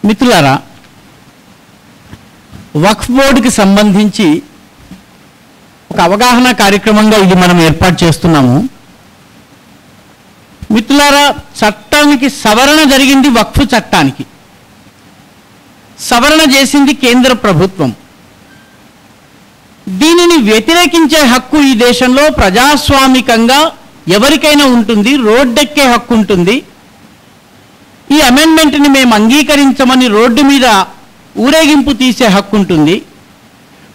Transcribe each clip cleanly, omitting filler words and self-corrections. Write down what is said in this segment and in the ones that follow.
మిత్రులారా, వక్ఫ్ బోర్డుకి సంబంధించి ఒక అవగాహన కార్యక్రమంగా ఇది మనం ఏర్పాటు చేస్తున్నాము. మిత్రులారా, చట్టానికి సవరణ జరిగింది. వక్ఫ్ చట్టానికి సవరణ చేసింది కేంద్ర ప్రభుత్వం. దీనిని వ్యతిరేకించే హక్కు ఈ దేశంలో ప్రజాస్వామికంగా ఎవరికైనా ఉంటుంది. రోడ్డెక్కే హక్కు ఉంటుంది. ఈ అమెండ్మెంట్ని మేము అంగీకరించమని రోడ్డు మీద ఊరేగింపు తీసే హక్కు ఉంటుంది.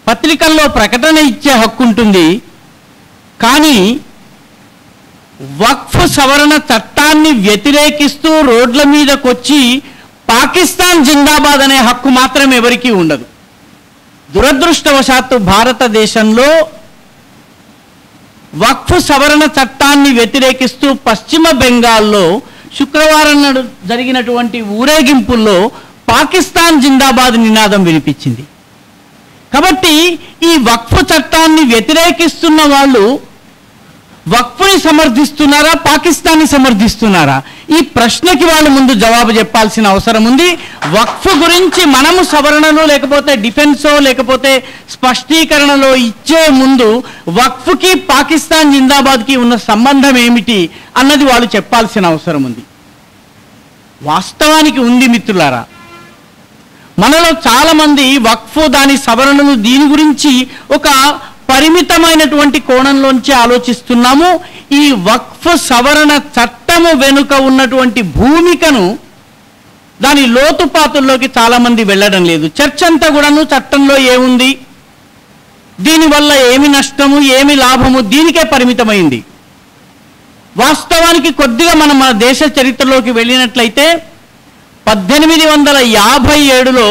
పత్రికల్లో ప్రకటన ఇచ్చే హక్కు ఉంటుంది. కానీ వక్ఫ్ సవరణ చట్టాన్ని వ్యతిరేకిస్తూ రోడ్ల మీదకొచ్చి పాకిస్తాన్ జిందాబాద్ అనే హక్కు మాత్రం ఎవరికీ ఉండదు. దురదృష్టవశాత్తు భారతదేశంలో వక్ఫ్ సవరణ చట్టాన్ని వ్యతిరేకిస్తూ పశ్చిమ బెంగాల్లో శుక్రవారం నాడు జరిగినటువంటి ఊరేగింపుల్లో పాకిస్తాన్ జిందాబాద్ నినాదం వినిపించింది. కాబట్టి ఈ వక్ఫ్ చట్టాన్ని వ్యతిరేకిస్తున్న వాళ్ళు వక్ఫ్ని సమర్థిస్తున్నారా, పాకిస్తాన్ని సమర్థిస్తున్నారా? ఈ ప్రశ్నకి వాళ్ళు ముందు జవాబు చెప్పాల్సిన అవసరం ఉంది. వక్ఫ్ గురించి మనము సవరణలో లేకపోతే డిఫెన్సో లేకపోతే స్పష్టీకరణలో ఇచ్చే ముందు వక్ఫ్కి పాకిస్తాన్ జిందాబాద్కి ఉన్న సంబంధం ఏమిటి అన్నది వాళ్ళు చెప్పాల్సిన అవసరం ఉంది. వాస్తవానికి ఉంది మిత్రులారా. మనలో చాలామంది వక్ఫ్ దాని సవరణను దీని గురించి ఒక పరిమితమైనటువంటి కోణంలోంచి ఆలోచిస్తున్నాము. ఈ వక్ఫ్ సవరణ చట్టము వెనుక ఉన్నటువంటి భూమికను, దాని లోతుపాతుల్లోకి చాలామంది వెళ్ళడం లేదు. చర్చ అంతా కూడాను చట్టంలో ఏముంది, దీనివల్ల ఏమి నష్టము, ఏమి లాభము, దీనికే పరిమితమైంది. వాస్తవానికి కొద్దిగా మనం మన దేశ చరిత్రలోకి వెళ్ళినట్లయితే 1857లో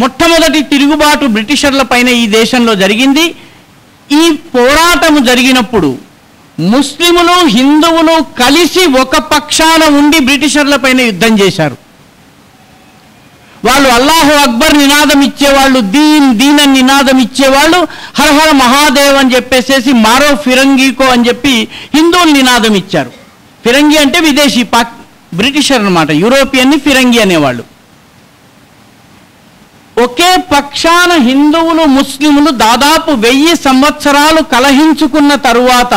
మొట్టమొదటి తిరుగుబాటు బ్రిటిషర్ల పైన ఈ దేశంలో జరిగింది. ఈ పోరాటము జరిగినప్పుడు ముస్లిములు హిందువులు కలిసి ఒక పక్షాన ఉండి బ్రిటిషర్ల పైన యుద్ధం చేశారు. వాళ్ళు అల్లాహు అక్బర్ నినాదం ఇచ్చేవాళ్ళు, దీన్ దీన్ అని నినాదం ఇచ్చేవాళ్ళు, హర్ హర్ మహాదేవ్ అని చెప్పేసేసి మారో ఫిరంగీకో అని చెప్పి హిందువులు నినాదం ఇచ్చారు. ఫిరంగి అంటే విదేశీ, బ్రిటిషర్ అన్నమాట. యూరోపియన్ని ఫిరంగి అనేవాళ్ళు. ఒకే పక్షాన హిందువులు ముస్లిములు దాదాపు 1000 సంవత్సరాలు కలహించుకున్న తరువాత,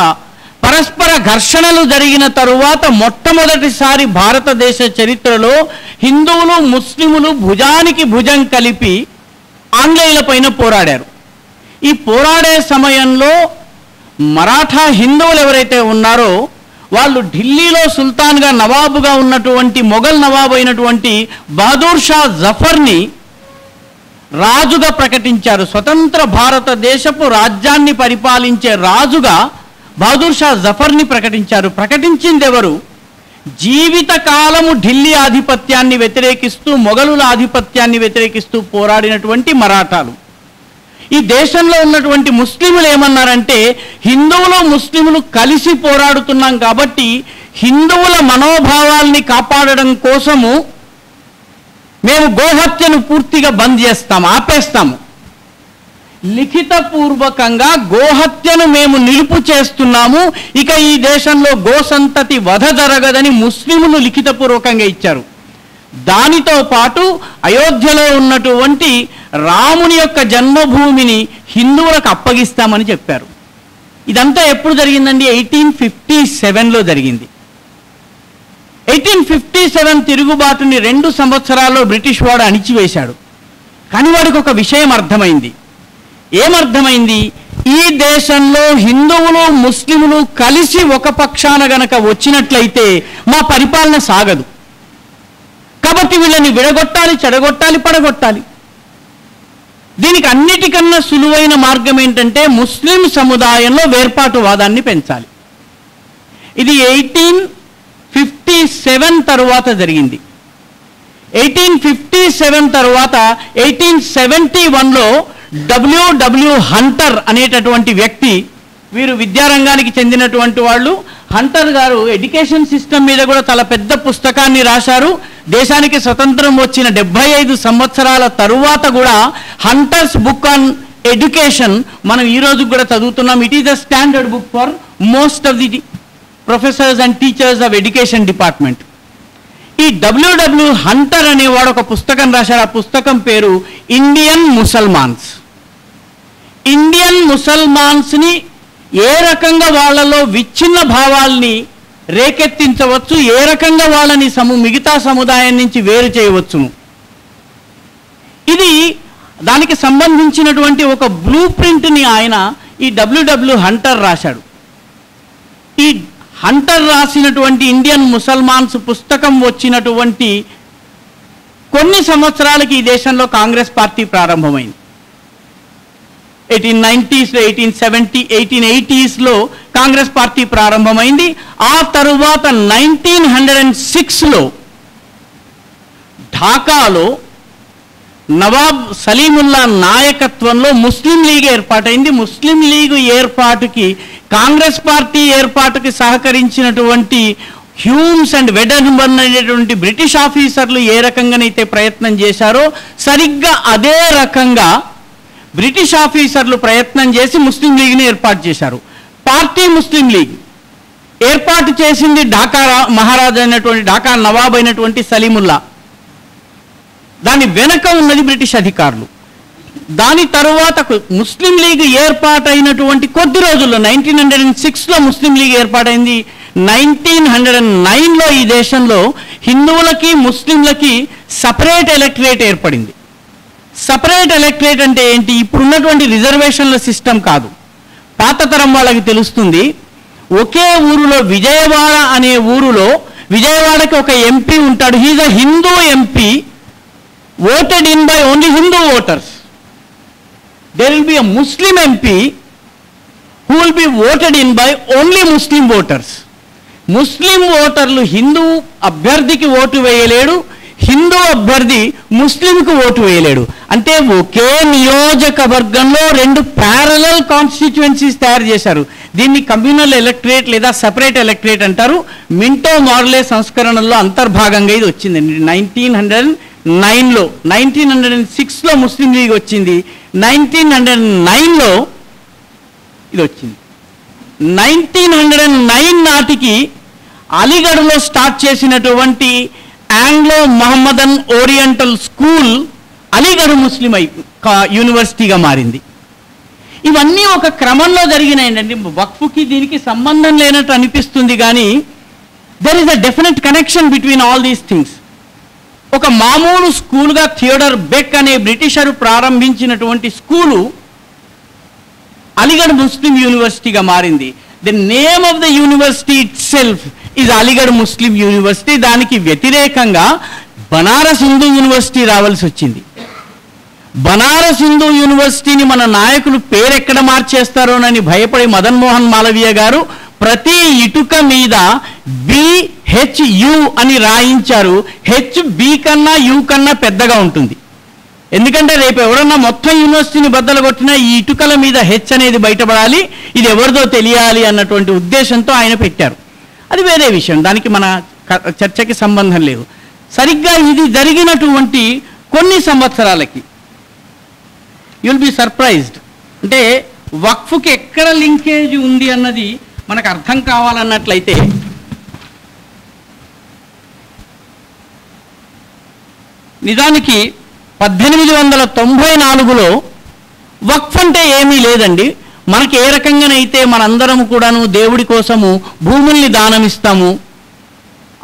పరస్పర ఘర్షణలు జరిగిన తరువాత మొట్టమొదటిసారి భారతదేశ చరిత్రలో హిందువులు ముస్లిములు భుజానికి భుజం కలిపి ఆంగ్లేయుల పైన పోరాడారు. ఈ పోరాడే సమయంలో మరాఠా హిందువులు ఎవరైతే ఉన్నారో వాళ్ళు ఢిల్లీలో సుల్తాన్గా నవాబుగా ఉన్నటువంటి మొఘల్ నవాబు అయినటువంటి బహదూర్ షా జఫర్ని రాజుగా ప్రకటించారు. స్వతంత్ర భారతదేశపు రాజ్యాన్ని పరిపాలించే రాజుగా బహదూర్ షా జఫర్ని ప్రకటించారు. ప్రకటించింది ఎవరు? జీవితకాలము ఢిల్లీ ఆధిపత్యాన్ని వ్యతిరేకిస్తూ, మొఘలుల ఆధిపత్యాన్ని వ్యతిరేకిస్తూ పోరాడినటువంటి మరాఠాలు. ఈ దేశంలో ఉన్నటువంటి ముస్లిములు ఏమన్నారంటే, హిందువులు ముస్లిములు కలిసి పోరాడుతున్నాం కాబట్టి హిందువుల మనోభావాల్ని కాపాడడం కోసము మేము గోహత్యను పూర్తిగా బంద్ చేస్తాము, ఆపేస్తాము. లిఖితపూర్వకంగా గోహత్యను మేము నిలుపు చేస్తున్నాము, ఇక ఈ దేశంలో గోసంతతి వధ జరగదని ముస్లిములు లిఖితపూర్వకంగా ఇచ్చారు. దానితో పాటు అయోధ్యలో ఉన్నటువంటి రాముని యొక్క జన్మభూమిని హిందువులకు అప్పగిస్తామని చెప్పారు. ఇదంతా ఎప్పుడు జరిగిందండి? 1857లో జరిగింది. 1857 తిరుగుబాటుని 2 సంవత్సరాల్లో బ్రిటిష్ వాడు అణిచివేశాడు. కానీ వాడికి ఒక విషయం అర్థమైంది. ఏమర్థమైంది? ఈ దేశంలో హిందువులు ముస్లిములు కలిసి ఒక పక్షాన గనక వచ్చినట్లయితే మా పరిపాలన సాగదు. కాబట్టి వీళ్ళని విడగొట్టాలి, చెడగొట్టాలి, పడగొట్టాలి. దీనికి అన్నిటికన్నా సులువైన మార్గం ఏంటంటే ముస్లిం సముదాయంలో వేర్పాటువాదాన్ని పెంచాలి. ఇది 1857 తరువాత జరిగింది. 1857 తరువాత 1871లో W.W. హంటర్ అనేటటువంటి వ్యక్తి, వీరు విద్యారంగానికి చెందినటువంటి వాళ్ళు. హంటర్ గారు ఎడ్యుకేషన్ సిస్టమ్ మీద కూడా చాలా పెద్ద పుస్తకాన్ని రాశారు. దేశానికి స్వతంత్రం వచ్చిన 75 సంవత్సరాల తరువాత కూడా హంటర్స్ బుక్ ఆన్ ఎడ్యుకేషన్ మనం ఈ రోజు కూడా చదువుతున్నాం. It is the standard book for most of the professors and teachers of education department. ఈ డబ్ల్యూడబ్ల్యూ హంటర్ అనేవాడు ఒక పుస్తకం రాశాడు. ఆ పుస్తకం పేరు ఇండియన్ ముసల్మాన్స్. ఇండియన్ ముసల్మాన్స్ని ఏ రకంగా వాళ్ళలో విచ్ఛిన్న భావాల్ని రేకెత్తించవచ్చు, ఏ రకంగా వాళ్ళని మిగతా సముదాయం నుంచి వేరు చేయవచ్చును, ఇది దానికి సంబంధించినటువంటి ఒక బ్లూ ప్రింట్ని ఆయన ఈ డబ్ల్యూడబ్ల్యూ హంటర్ రాశాడు. ఈ హంటర్ రాసినటువంటి ఇండియన్ ముసల్మాన్స్ పుస్తకం వచ్చినటువంటి కొన్ని సంవత్సరాలకి ఈ దేశంలో కాంగ్రెస్ పార్టీ ప్రారంభమైంది. 1890s, 1870, 1880sలో కాంగ్రెస్ పార్టీ ప్రారంభమైంది. ఆ తరువాత 1906లో ఢాకాలో నవాబ్ సలీముల్లా నాయకత్వంలో ముస్లిం లీగ్ ఏర్పాటైంది. ముస్లిం లీగ్ ఏర్పాటుకి, కాంగ్రెస్ పార్టీ ఏర్పాటుకి సహకరించినటువంటి హ్యూమ్స్ అండ్ వెడర్బర్న్ అనేటువంటి బ్రిటిష్ ఆఫీసర్లు ఏ రకంగానైతే ప్రయత్నం చేశారో సరిగ్గా అదే రకంగా బ్రిటిష్ ఆఫీసర్లు ప్రయత్నం చేసి ముస్లిం లీగ్ని ఏర్పాటు చేశారు. పార్టీ ముస్లిం లీగ్ ఏర్పాటు చేసింది ఢాకా మహారాజా అయినటువంటి, ఢాకా నవాబ్ అయినటువంటి సలీముల్లా. దాని వెనక ఉన్నది బ్రిటిష్ అధికారులు. దాని తరువాత ముస్లిం లీగ్ ఏర్పాటైనటువంటి కొద్ది రోజుల్లో 1906లో ముస్లిం లీగ్ ఏర్పాటైంది. 1909లో ఈ దేశంలో హిందువులకి ముస్లింలకి సపరేట్ ఎలక్టరేట్ ఏర్పడింది. సపరేట్ ఎలక్టరేట్ అంటే ఏంటి? ఇప్పుడున్నటువంటి రిజర్వేషన్ల సిస్టమ్ కాదు. పాత తరం వాళ్ళకి తెలుస్తుంది. ఒకే ఊరిలో, విజయవాడ అనే ఊరిలో, విజయవాడకి ఒక ఎంపీ ఉంటాడు. He's a Hindu MP, voted in by only Hindu voters. There will be a Muslim MP who will be voted in by only Muslim voters. ముస్లిం ఓటర్లు హిందూ అభ్యర్థికి ఓటు వేయలేడు, హిందూ అభ్యర్థి ముస్లింకు ఓటు వేయలేడు. అంటే ఒకే నియోజకవర్గంలో రెండు ప్యారలల్ కాన్స్టిట్యుయెన్సీస్ తయారు చేశారు. దీన్ని కమ్యూనల్ ఎలక్టరేట్ లేదా సపరేట్ ఎలక్టరేట్ అంటారు. మింటో మార్లే సంస్కరణల్లో అంతర్భాగంగా ఇది వచ్చిందండి. 1909లో, 1906లో ముస్లిం లీగ్ వచ్చింది, 1909లో ఇది వచ్చింది. 1909 నాటికి అలీగఢ్లో స్టార్ట్ చేసినటువంటి Anglo Mohammedan Oriental School Aligarh Muslim యూనివర్సిటీగా మారింది. ఇవన్నీ ఒక క్రమంలో జరిగినాయండి. వక్ఫ్కి దీనికి సంబంధం లేనట్టు అనిపిస్తుంది, కానీ there is a definite connection between all these things. ఒక మామూలు స్కూల్గా థియోడర్ బెక్ అనే బ్రిటిషరు ప్రారంభించినటువంటి స్కూలు అలీగఢ్ ముస్లిం యూనివర్సిటీగా మారింది. The name of the university it self is Aligarh Muslim university. దానికి వ్యతిరేకంగా బనారస్ హిందూ యూనివర్సిటీ రావాల్సి వచ్చింది. బనారస్ హిందూ యూనివర్సిటీని మన నాయకులు పేరెక్కడ మార్చేస్తారోనని భయపడి మదన్ మోహన్ మాలవీయ గారు ప్రతి ఇటుక మీద BHU అని రాయించారు. హెచ్ బి కన్నా యు కన్నా పెద్దగా ఉంటుంది. ఎందుకంటే రేపు ఎవరన్నా మొత్తం యూనివర్సిటీని బద్దలు కొట్టినా ఈ ఇటుకల మీద హెచ్ అనేది బయటపడాలి, ఇది ఎవరిదో తెలియాలి అన్నటువంటి ఉద్దేశంతో ఆయన పెట్టారు. అది వేరే విషయం, దానికి మన చర్చకి సంబంధం లేదు. సరిగ్గా ఇది జరిగినటువంటి కొన్ని సంవత్సరాలకి యు విల్ బి సర్ప్రైజ్డ్. అంటే వక్ఫ్కి ఎక్కడ లింకేజ్ ఉంది అన్నది మనకు అర్థం కావాలన్నట్లయితే నిజానికి 1894లో వక్ఫ్ అంటే ఏమీ లేదండి. మనకి ఏ రకంగానైతే మనందరం కూడాను దేవుడి కోసము భూముల్ని దానమిస్తాము,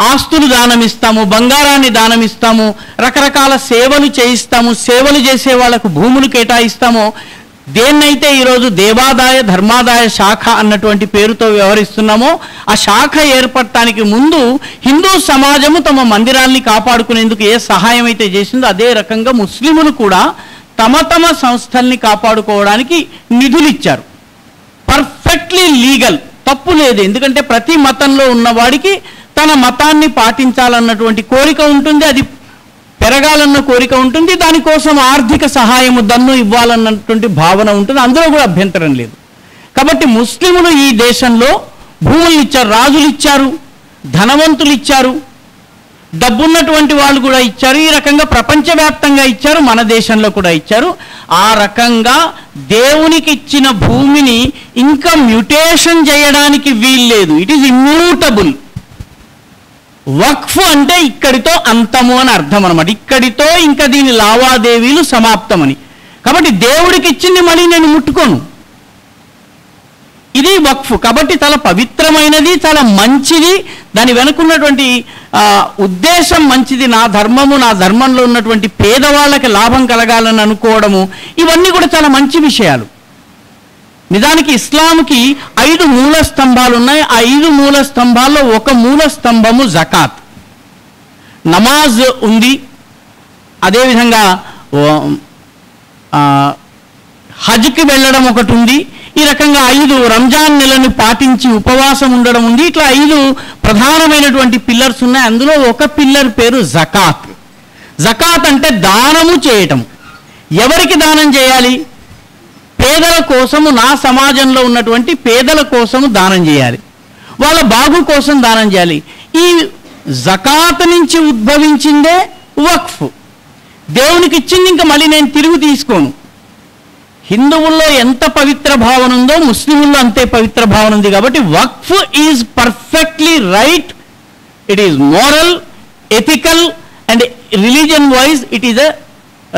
ఆస్తులు దానమిస్తాము, బంగారాన్ని దానమిస్తాము, రకరకాల సేవలు చేయిస్తాము, సేవలు చేసే వాళ్ళకు భూములు కేటాయిస్తాము, దేన్నైతే ఈరోజు దేవాదాయ ధర్మాదాయ శాఖ అన్నటువంటి పేరుతో వ్యవహరిస్తున్నామో ఆ శాఖ ఏర్పడటానికి ముందు హిందూ సమాజము తమ మందిరాల్ని కాపాడుకునేందుకు ఏ సహాయం అయితే చేసిందో అదే రకంగా ముస్లిములు కూడా తమ తమ సంస్థల్ని కాపాడుకోవడానికి నిధులు ఇచ్చారు. పర్ఫెక్ట్లీ లీగల్, తప్పు లేదు. ఎందుకంటే ప్రతి మతంలో ఉన్నవాడికి తన మతాన్ని పాటించాలన్నటువంటి కోరిక ఉంటుంది, అది పెరగాలన్న కోరిక ఉంటుంది, దానికోసం ఆర్థిక సహాయము దన్ను ఇవ్వాలన్నటువంటి భావన ఉంటుంది, అందులో కూడా అభ్యంతరం లేదు. కాబట్టి ముస్లిములు ఈ దేశంలో భూములు ఇచ్చారు, రాజులు ఇచ్చారు, ధనవంతులు ఇచ్చారు, డబ్బున్నటువంటి వాళ్ళు కూడా ఇచ్చారు. ఈ రకంగా ప్రపంచవ్యాప్తంగా ఇచ్చారు, మన దేశంలో కూడా ఇచ్చారు. ఆ రకంగా దేవునికి ఇచ్చిన భూమిని ఇంకా మ్యూటేషన్ చేయడానికి వీల్లేదు. It is immutable. వక్ఫ్ అంటే ఇక్కడితో అంతము అని అర్థం అనమాట. ఇక్కడితో ఇంకా దీని లావాదేవీలు సమాప్తమని. కాబట్టి దేవుడికి ఇచ్చింది మళ్ళీ నేను ముట్టుకోను, ఇది వక్ఫ్. కాబట్టి చాలా పవిత్రమైనది, చాలా మంచిది. దాని వెనుకున్నటువంటి ఉద్దేశం మంచిది. నా ధర్మము, నా ధర్మంలో ఉన్నటువంటి పేదవాళ్ళకి లాభం కలగాలని అనుకోవడము, ఇవన్నీ కూడా చాలా మంచి విషయాలు. నిజానికి ఇస్లాంకి 5 మూల స్తంభాలు ఉన్నాయి. ఆ 5 మూల స్తంభాల్లో ఒక మూల స్తంభము జకాత్. నమాజ్ ఉంది, అదేవిధంగా హజ్కి వెళ్ళడం ఒకటి ఉంది. ఈ రకంగా 5 రంజాన్ నెలను పాటించి ఉపవాసం ఉండడం ఉంది. ఇట్లా 5 ప్రధానమైనటువంటి పిల్లర్స్ ఉన్నాయి. అందులో ఒక పిల్లర్ పేరు జకాత్. జకాత్ అంటే దానము చేయటం. ఎవరికి దానం చేయాలి? పేదల కోసము, నా సమాజంలో ఉన్నటువంటి పేదల కోసము దానం చేయాలి, వాళ్ళ బాగు కోసం దానం చేయాలి. ఈ జకాత్ నుంచి ఉద్భవించిందే వక్ఫ్. దేవునికి ఇచ్చింది ఇంకా మళ్ళీ నేను తిరిగి తీసుకోను. హిందువుల్లో ఎంత పవిత్ర భావన ఉందో ముస్లింల్లో అంతే పవిత్ర భావన ఉంది. కాబట్టి waqf is perfectly right. It is moral, ethical and religion wise it is a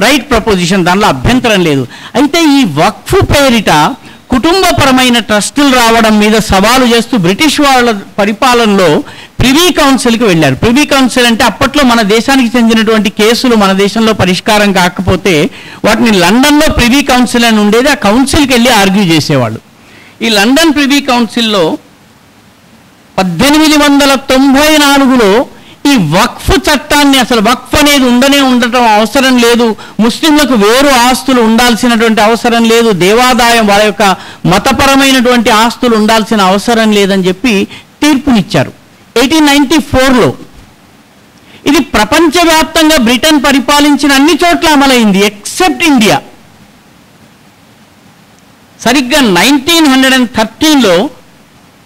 right proposition. దానిలో అభ్యంతరం లేదు. అయితే ఈ వక్ఫ్ పేరిట కుటుంబపరమైన ట్రస్టులు రావడం మీద సవాలు చేస్తూ బ్రిటిష్ వాళ్ళ పరిపాలనలో ప్రివీ కౌన్సిల్కి వెళ్ళారు. ప్రివీ కౌన్సిల్ అంటే అప్పట్లో మన దేశానికి చెందినటువంటి కేసులు మన దేశంలో పరిష్కారం కాకపోతే వాటిని లండన్లో ప్రివీ కౌన్సిల్ అని ఉండేది. ఆ కౌన్సిల్కి వెళ్ళి ఆర్గ్యూ చేసేవాళ్ళు. ఈ లండన్ ప్రివీ కౌన్సిల్లో 1894లో ఈ వక్ఫ్ చట్టాన్ని, అసలు వక్ఫ్ అనేది ఉండటం అవసరం లేదు, ముస్లింలకు వేరు ఆస్తులు ఉండాల్సినటువంటి అవసరం లేదు, దేవాదాయం వాళ్ళ యొక్క మతపరమైనటువంటి ఆస్తులు ఉండాల్సిన అవసరం లేదని చెప్పి తీర్పునిచ్చారు 1894లో. ఇది ప్రపంచవ్యాప్తంగా బ్రిటన్ పరిపాలించిన అన్ని చోట్ల అమలైంది ఎక్సెప్ట్ ఇండియా. సరిగ్గా 1913లో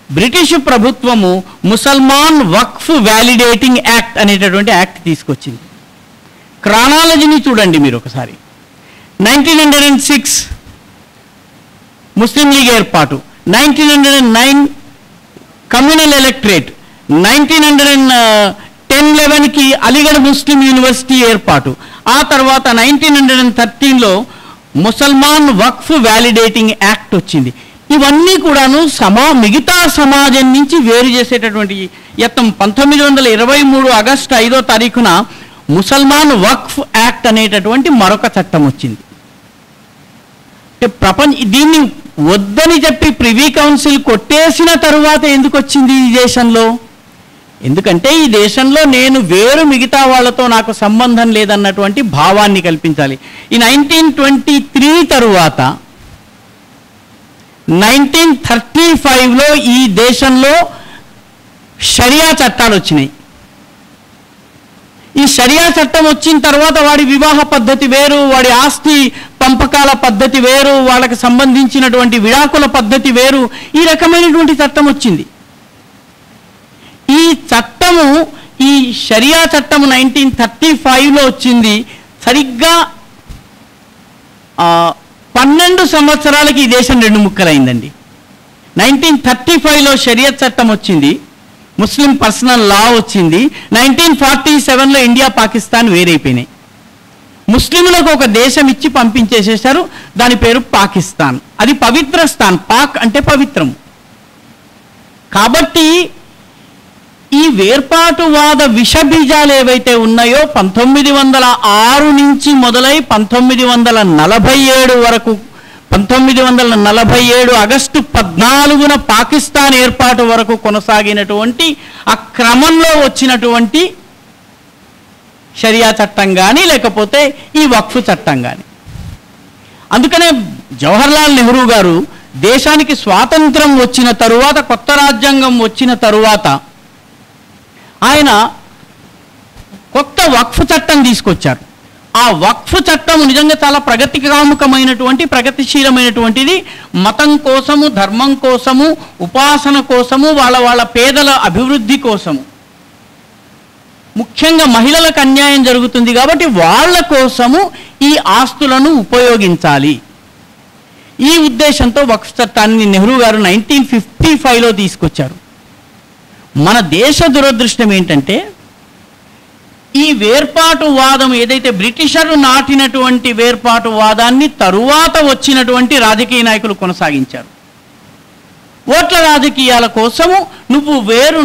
బ్రిటిష్ ప్రభుత్వము ముసల్మాన్ వక్ఫ్ వ్యాలిడేటింగ్ యాక్ట్ అనేటటువంటి యాక్ట్ తీసుకొచ్చింది. క్రానాలజీని చూడండి మీరు ఒకసారి. 1906 ముస్లిం లీగ్ ఏర్పాటు, 1909 కమ్యూనల్ ఎలక్టరేట్, 1910-11కి అలీగఢ్ ముస్లిం యూనివర్సిటీ ఏర్పాటు, ఆ తర్వాత 1913లో ముసల్మాన్ వక్ఫ్ వ్యాలిడేటింగ్ యాక్ట్ వచ్చింది. ఇవన్నీ కూడాను మిగతా సమాజం నుంచి వేరు చేసేటటువంటి యత్నం. 1923 ఆగస్టు 5వ తారీఖున ముసల్మాన్ వక్ఫ్ యాక్ట్ అనేటటువంటి మరొక చట్టం వచ్చింది. దీన్ని వద్దని చెప్పి ప్రివీ కౌన్సిల్ కొట్టేసిన తరువాత ఎందుకు వచ్చింది ఈ దేశంలో? ఎందుకంటే ఈ దేశంలో నేను వేరు, మిగతా వాళ్ళతో నాకు సంబంధం లేదన్నటువంటి భావాన్ని కల్పించాలి. ఈ 1923 తరువాత 1935లో ఈ దేశంలో షరియా చట్టాలు వచ్చినాయి. ఈ షరియా చట్టం వచ్చిన తర్వాత వాడి వివాహ పద్ధతి వేరు, వాడి ఆస్తి పంపకాల పద్ధతి వేరు, వాళ్ళకి సంబంధించినటువంటి విడాకుల పద్ధతి వేరు, ఈ రకమైనటువంటి చట్టం వచ్చింది. ఈ చట్టము, ఈ షరియా చట్టము 1935లో వచ్చింది. సరిగ్గా 12 సంవత్సరాలకి ఈ దేశం 2 ముక్కలైందండి. 1935లో షరియత్ చట్టం వచ్చింది, ముస్లిం పర్సనల్ లా వచ్చింది. 1947లో ఇండియా పాకిస్తాన్ వేరైపోయినాయి. ముస్లింలకు ఒక దేశం ఇచ్చి పంపించేసేశారు, దాని పేరు పాకిస్తాన్. అది పవిత్ర స్థాన్, పాక్ అంటే పవిత్రం. కాబట్టి ఈ వేర్పాటువాద విషబీజాలు ఏవైతే ఉన్నాయో 1906 నుంచి మొదలై 1947 వరకు, 1947 ఆగస్టు 14న పాకిస్తాన్ ఏర్పాటు వరకు కొనసాగినటువంటి ఆ క్రమంలో వచ్చినటువంటి షరియా చట్టం కానీ లేకపోతే ఈ వక్ఫ్ చట్టం కానీ. అందుకనే జవహర్లాల్ నెహ్రూ గారు దేశానికి స్వాతంత్రం వచ్చిన తరువాత, కొత్త రాజ్యాంగం వచ్చిన తరువాత ఆయన కొత్త వక్ఫ్ చట్టం తీసుకొచ్చారు. ఆ వక్ఫ్ చట్టం నిజంగా చాలా ప్రగతికాముకమైనటువంటి, ప్రగతిశీలమైనటువంటిది. మతం కోసము, ధర్మం కోసము, ఉపాసన కోసము, వాళ్ళ పేదల అభివృద్ధి కోసము, ముఖ్యంగా మహిళలకు అన్యాయం జరుగుతుంది కాబట్టి వాళ్ళ కోసము ఈ ఆస్తులను ఉపయోగించాలి. ఈ ఉద్దేశంతో వక్ఫ్ చట్టాన్ని నెహ్రూ గారు 1955లో తీసుకొచ్చారు. మన దేశ దురదృష్టం ఏంటంటే ఈ వేర్పాటువాదం ఏదైతే బ్రిటిషర్లు నాటినటువంటి వేర్పాటువాదాన్ని తరువాత వచ్చినటువంటి రాజకీయ నాయకులు కొనసాగించారు. ఓట్ల రాజకీయాల కోసము నువ్వు వేరు,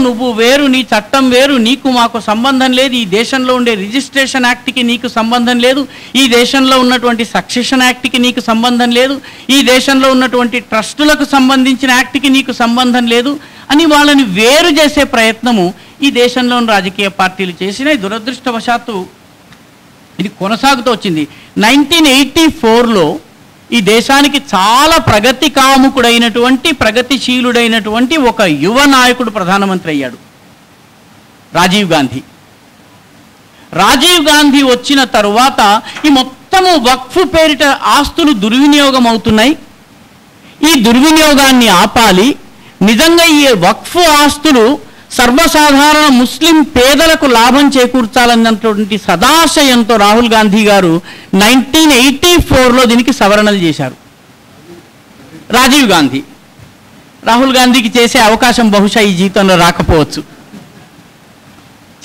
నీ చట్టం వేరు, నీకు మాకు సంబంధం లేదు, ఈ దేశంలో ఉండే రిజిస్ట్రేషన్ యాక్ట్కి నీకు సంబంధం లేదు, ఈ దేశంలో ఉన్నటువంటి సక్సెషన్ యాక్ట్కి నీకు సంబంధం లేదు, ఈ దేశంలో ఉన్నటువంటి ట్రస్టులకు సంబంధించిన యాక్ట్కి నీకు సంబంధం లేదు అని వాళ్ళని వేరు చేసే ప్రయత్నము ఈ దేశంలోని రాజకీయ పార్టీలు చేసిన దురదృష్టవశాత్తు ఇది కొనసాగుతూ వచ్చింది. 1984లో ఈ దేశానికి చాలా ప్రగతి కాముకుడైనటువంటి ప్రగతిశీలుడైనటువంటి ఒక యువ నాయకుడు ప్రధానమంత్రి అయ్యాడు, రాజీవ్ గాంధీ. రాజీవ్ గాంధీ వచ్చిన తరువాత ఈ మొత్తము వక్ఫ్ పేరిట ఆస్తులు దుర్వినియోగం అవుతున్నాయి, ఈ దుర్వినియోగాన్ని ఆపాలి, నిజంగా ఈ వక్ఫ్ ఆస్తులు సర్వసాధారణ ముస్లిం పేదలకు లాభం చేకూర్చాలన్నటువంటి సదాశయంతో రాహుల్ గాంధీ గారు 1984లో దీనికి సవరణలు చేశారు. రాహుల్ గాంధీకి చేసే అవకాశం బహుశా ఈ జీవితంలో రాకపోవచ్చు,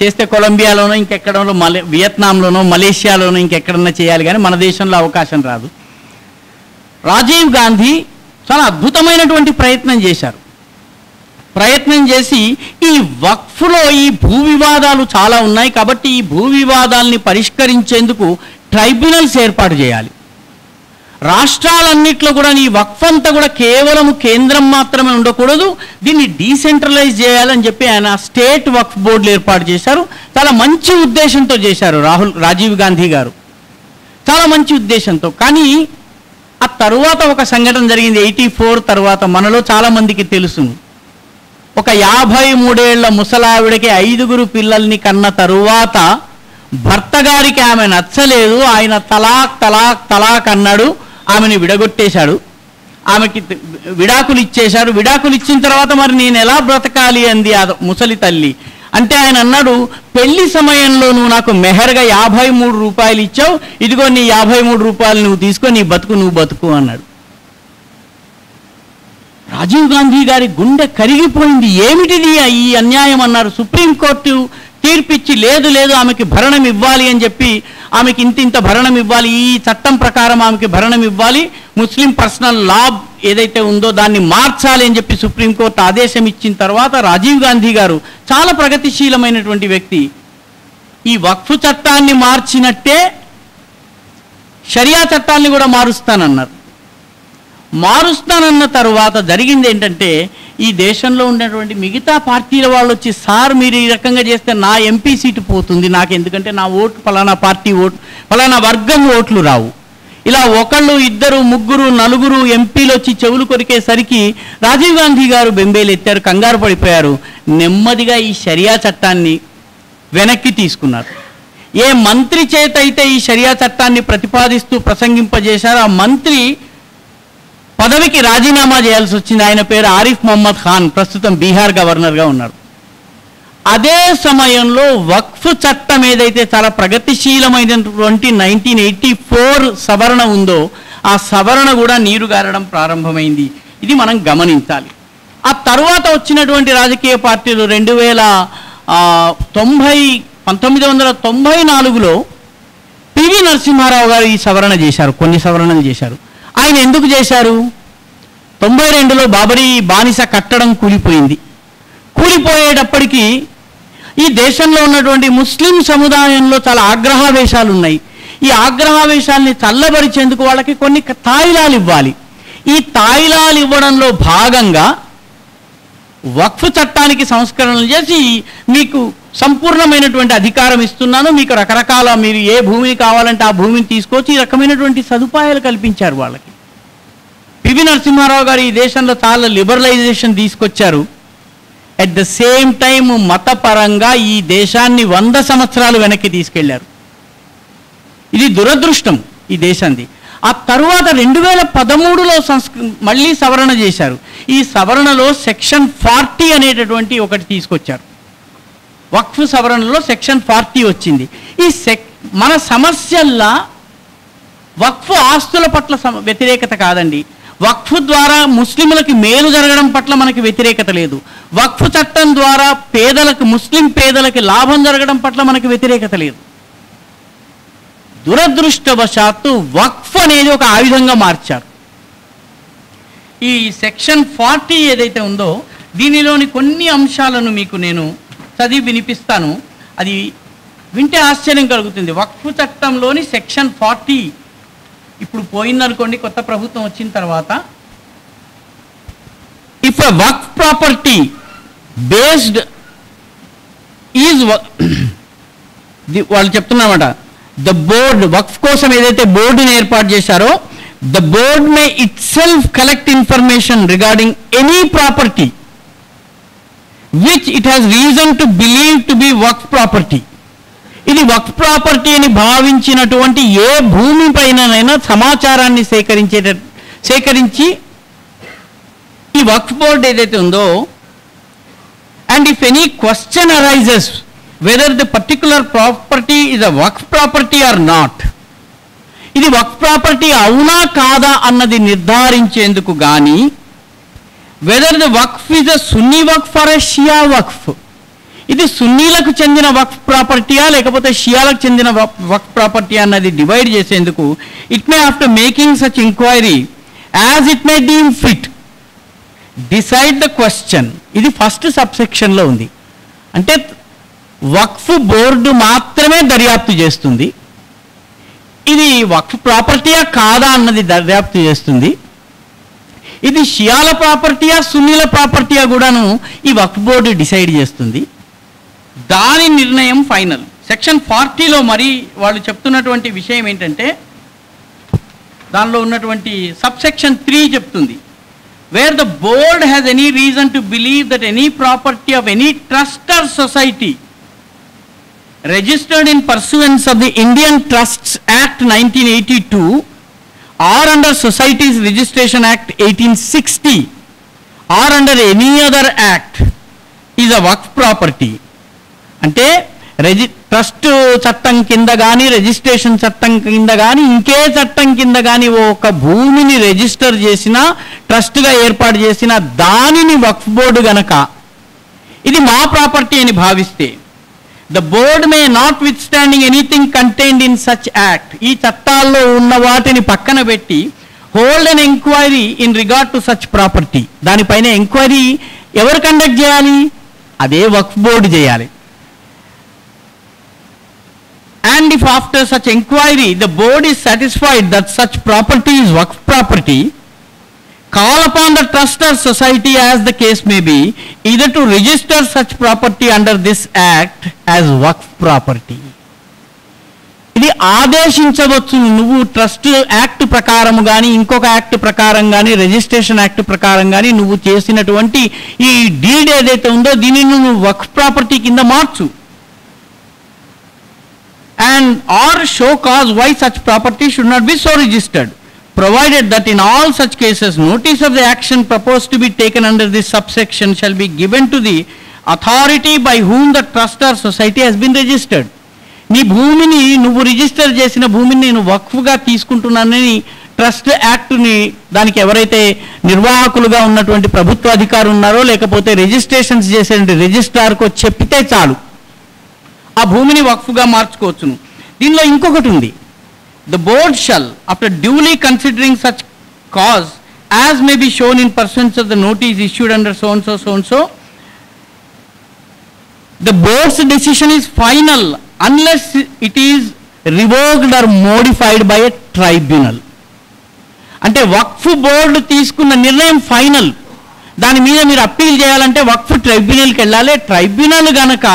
చేస్తే కొలంబియాలోనో ఇంకెక్కడో వియత్నాంలోనో మలేషియాలోనో ఇంకెక్కడన్నా చేయాలి, కానీ మన దేశంలో అవకాశం రాదు. రాజీవ్ గాంధీ చాలా అద్భుతమైనటువంటి ప్రయత్నం చేసి ఈ వక్ఫ్లో ఈ భూ వివాదాలు చాలా ఉన్నాయి కాబట్టి ఈ భూ వివాదాలని పరిష్కరించేందుకు ట్రైబ్యునల్స్ ఏర్పాటు చేయాలి, రాష్ట్రాలన్నింటిలో కూడా ఈ వక్ఫ్ అంతా కూడా కేవలం కేంద్రం మాత్రమే ఉండకూడదు, దీన్ని డీసెంట్రలైజ్ చేయాలని చెప్పి ఆయన స్టేట్ వక్ఫ్ బోర్డులు ఏర్పాటు చేశారు. చాలా మంచి ఉద్దేశంతో చేశారు రాజీవ్ గాంధీ గారు, చాలా మంచి ఉద్దేశంతో. కానీ ఆ తరువాత ఒక సంఘటన జరిగింది 84 తర్వాత, మనలో చాలామందికి తెలుసును. ఒక 53 ఏళ్ల ముసలావిడకి 5 పిల్లల్ని కన్న తరువాత భర్త గారికి ఆమె నచ్చలేదు, ఆయన తలాక్ అన్నాడు, ఆమెని విడగొట్టేశాడు, ఆమెకి విడాకులు ఇచ్చేశాడు. విడాకులు ఇచ్చిన తర్వాత మరి నేను ఎలా బ్రతకాలి అంది ఆ ముసలి తల్లి. అంటే ఆయన అన్నాడు, పెళ్లి సమయంలో నువ్వు నాకు మెహర్గా 53 రూపాయలు ఇచ్చావు, ఇదిగో నీ 53 రూపాయలు నువ్వు తీసుకో, నీ నువ్వు బతుకు అన్నాడు. రాజీవ్ గాంధీ గారి గుండె కరిగిపోయింది, ఏమిటిది ఈ అన్యాయం అన్నారు. సుప్రీంకోర్టు తీర్పిచ్చి లేదు ఆమెకి భరణం ఇవ్వాలి అని చెప్పి, ఆమెకి ఇంత భరణం ఇవ్వాలి, ఈ చట్టం ప్రకారం ఆమెకి భరణం ఇవ్వాలి, ముస్లిం పర్సనల్ లా ఏదైతే ఉందో దాన్ని మార్చాలి అని చెప్పి సుప్రీంకోర్టు ఆదేశం ఇచ్చిన తర్వాత రాజీవ్ గాంధీ గారు చాలా ప్రగతిశీలమైనటువంటి వ్యక్తి, ఈ వక్ఫ్ చట్టాన్ని మార్చినట్టే షరియా చట్టాన్ని కూడా మారుస్తానన్న తర్వాత జరిగింది ఏంటంటే, ఈ దేశంలో ఉన్నటువంటి మిగతా పార్టీల వాళ్ళు వచ్చి, సార్ మీరు ఈ రకంగా చేస్తే నా ఎంపీ సీటు పోతుంది, నాకు ఎందుకంటే నా ఓటు ఫలానా పార్టీ ఓటు ఫలానా వర్గం ఓట్లు రావు, ఇలా 1 2 3 4 ఎంపీలు వచ్చి చెవులు కొరికేసరికి రాజీవ్ గాంధీ గారు బెంబేలు ఎత్తారు, కంగారు పడిపోయారు. నెమ్మదిగా ఈ షరియా చట్టాన్ని వెనక్కి తీసుకున్నారు. ఏ మంత్రి చేత అయితే ఈ షరియా చట్టాన్ని ప్రతిపాదిస్తూ ప్రసంగింపజేశారో ఆ మంత్రి పదవికి రాజీనామా చేయాల్సి వచ్చింది. ఆయన పేరు ఆరిఫ్ మొహమ్మద్ ఖాన్, ప్రస్తుతం బీహార్ గవర్నర్గా ఉన్నారు. అదే సమయంలో వక్ఫ్ చట్టం ఏదైతే చాలా ప్రగతిశీలమైనటువంటి 1984 సవరణ ఉందో ఆ సవరణ కూడా నీరుగారడం ప్రారంభమైంది. ఇది మనం గమనించాలి. ఆ తర్వాత వచ్చినటువంటి రాజకీయ పార్టీలు 1994లో పివి నరసింహారావు గారు ఈ సవరణ చేశారు, కొన్ని సవరణలు చేశారు. ఆయన ఎందుకు చేశారు? 92లో బాబరీ బానిస కట్టడం కూలిపోయేటప్పటికీ ఈ దేశంలో ఉన్నటువంటి ముస్లిం సముదాయంలో చాలా ఆగ్రహావేశాలు ఉన్నాయి. ఈ ఆగ్రహావేశాలని చల్లబరిచేందుకు వాళ్ళకి కొన్ని తాయిలాలు ఇవ్వాలి. ఈ తాయిలాలు ఇవ్వడంలో భాగంగా వక్ఫ్ చట్టానికి సంస్కరణలు చేసి మీకు సంపూర్ణమైనటువంటి అధికారం ఇస్తున్నాను, మీకు రకరకాల మీరు ఏ భూమిని కావాలంటే ఆ భూమిని తీసుకొచ్చి ఈ రకమైనటువంటి సదుపాయాలు కల్పించారు వాళ్ళకి. పివి నరసింహారావు గారు ఈ దేశంలో చాలా లిబరలైజేషన్ తీసుకొచ్చారు. అట్ ద సేమ్ టైం మతపరంగా ఈ దేశాన్ని 100 సంవత్సరాలు వెనక్కి తీసుకెళ్లారు. ఇది దురదృష్టం ఈ దేశాన్ని. ఆ తరువాత 2013లో మళ్ళీ సవరణ చేశారు. ఈ సవరణలో సెక్షన్ 40 అనేటటువంటి ఒకటి తీసుకొచ్చారు. వక్ఫ్ సవరణలో సెక్షన్ 40 వచ్చింది. మన సమస్యల్లా వక్ఫ్ ఆస్తుల పట్ల వ్యతిరేకత కాదండి, వక్ఫ్ ద్వారా ముస్లింలకు మేలు జరగడం పట్ల మనకి వ్యతిరేకత లేదు. వక్ఫ్ చట్టం ద్వారా పేదలకు, ముస్లిం పేదలకు లాభం జరగడం పట్ల మనకి వ్యతిరేకత లేదు. దురదృష్టవశాత్తు వక్ఫ్ అనేది ఒక ఆయుధంగా మార్చారు. ఈ సెక్షన్ 40 ఏదైతే ఉందో దీనిలోని కొన్ని అంశాలను మీకు నేను చదివి వినిపిస్తాను. అది వింటే ఆశ్చర్యం కలుగుతుంది. వక్ఫ్ చట్టంలోని సెక్షన్ 40 ఇప్పుడు పోయిందనుకోండి, కొత్త ప్రభుత్వం వచ్చిన తర్వాత, if a Waqf property based is, వాళ్ళు చెప్తున్నారన్నమాట, ద బోర్డ్ వక్ఫ్ కోసం ఏదైతే బోర్డుని ఏర్పాటు చేశారో, the board may it self collect information regarding any property which it has reason to believe to be Waqf property. ఇది వక్ఫ్ ప్రాపర్టీ అని భావించినటువంటి ఏ భూమి పైననైనా సమాచారాన్ని సేకరించి ఈ వక్ఫ్ బోర్డ్ ఏదైతే ఉందో, and if any question arises whether the particular property is a waqf property or not, ఇది waqf property అవునా కాదా అన్నది నిర్ధారించేందుకు కానీ, whether the waqf is a Sunni waqf or a Shia waqf, ఇది సున్నీలకు చెందిన వక్ఫ్ ప్రాపర్టీయా లేకపోతే షియాలకు చెందిన వక్ఫ్ ప్రాపర్టీ అన్నది డివైడ్ చేసేందుకు, it may after making such enquiry as it may deem fit decide the question. ఇది ఫస్ట్ సబ్సెక్షన్లో ఉంది. అంటే వక్ఫ్ బోర్డు మాత్రమే దర్యాప్తు చేస్తుంది. ఇది వక్ఫ్ ప్రాపర్టీయా కాదా అన్నది దర్యాప్తు చేస్తుంది. ఇది షియాల ప్రాపర్టీయా సున్నీల ప్రాపర్టీయా కూడాను ఈ వక్ఫ్ బోర్డు డిసైడ్ చేస్తుంది. దాని నిర్ణయం ఫైనల్. సెక్షన్ 40లో మరి వాళ్ళు చెప్తున్నటువంటి విషయం ఏంటంటే, దానిలో ఉన్నటువంటి సబ్సెక్షన్ 3 చెప్తుంది, where the board has any reason to believe that any property of any trust or society registered in pursuance of the Indian Trusts Act 1982 or under Societies Registration Act 1860 or under any other act is a waqf property. అంటే trust చట్టం కింద కానీ, registration చట్టం కింద కానీ, ఇంకే చట్టం కింద కానీ ఒక భూమిని రిజిస్టర్ చేసిన, ట్రస్ట్గా ఏర్పాటు చేసిన దానిని వక్ఫ్ బోర్డు గనక ఇది మా ప్రాపర్టీ అని భావిస్తే, the board may notwithstanding anything contained in such act, ఈ చట్టాల్లో ఉన్న వాటిని పక్కన పెట్టి hold an enquiry in regard to such property, దానిపైన ఎంక్వైరీ ఎవరు కండక్ట్ చేయాలి? అదే వక్ఫ్ బోర్డు చేయాలి. And if after such enquiry the board is satisfied that such property is waqf property, call upon the trust or society as the case may be either to register such property under this act as waqf property. ఇది ఆదేశించవచ్చు. నువ్వు trust act ప్రకారం కానీ, ఇంకొక act ప్రకారం కానీ, registration act ప్రకారం కానీ నువ్వు చేసినటువంటి ఈ డీడ్ ఏదైతే ఉందో దీనిని నువ్వు వక్ఫ్ ప్రాపర్టీ కింద మార్చు. And or show cause why such property should not be so registered, provided that in all such cases notice of the action proposed to be taken under this subsection shall be given to the authority by whom the trust or society has been registered. నీ భూమిని నువ్వు register చేసిన భూమిని నేను వక్ఫ్గా తీసుకుంటున్నానని trust యాక్ట్ని దానికి ఎవరైతే నిర్వాహకులుగా ఉన్నటువంటి ప్రభుత్వ అధికారులు ఉన్నారో లేకపోతే రిజిస్ట్రేషన్స్ చేసే రిజిస్ట్రార్కో చెప్పితే చాలు, ఆ భూమిని వక్ఫ్గా మార్చుకోవచ్చును. దీనిలో ఇంకొకటి ఉంది, the board shall after duly considering such cause as may be shown in pursuance of the notice issued under so and so, the board's decision is final unless it is revoked or modified by a tribunal. అంటే వక్ఫ్ board తీసుకున్న నిర్ణయం final. దాని మీద మీరు appeal చేయాలంటే వక్ఫ్ ట్రైబ్యునల్కి వెళ్ళాలి. Tribunal గనక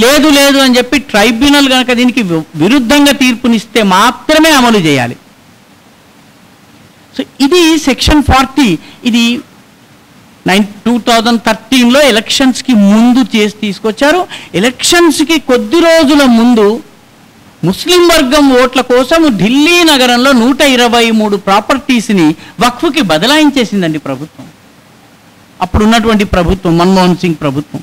లేదు అని చెప్పి ట్రైబ్యునల్ గనక దీనికి విరుద్ధంగా తీర్పునిస్తే మాత్రమే అమలు చేయాలి. సో ఇది సెక్షన్ 40. ఇది 2013లో ఎలక్షన్స్కి ముందు తీసుకొచ్చారు. ఎలక్షన్స్కి కొద్ది రోజుల ముందు ముస్లిం వర్గం ఓట్ల కోసం ఢిల్లీ నగరంలో 123 ప్రాపర్టీస్ని వక్ఫ్కి బదలాయించేసిందండి ప్రభుత్వం, అప్పుడున్నటువంటి ప్రభుత్వం, మన్మోహన్ సింగ్ ప్రభుత్వం.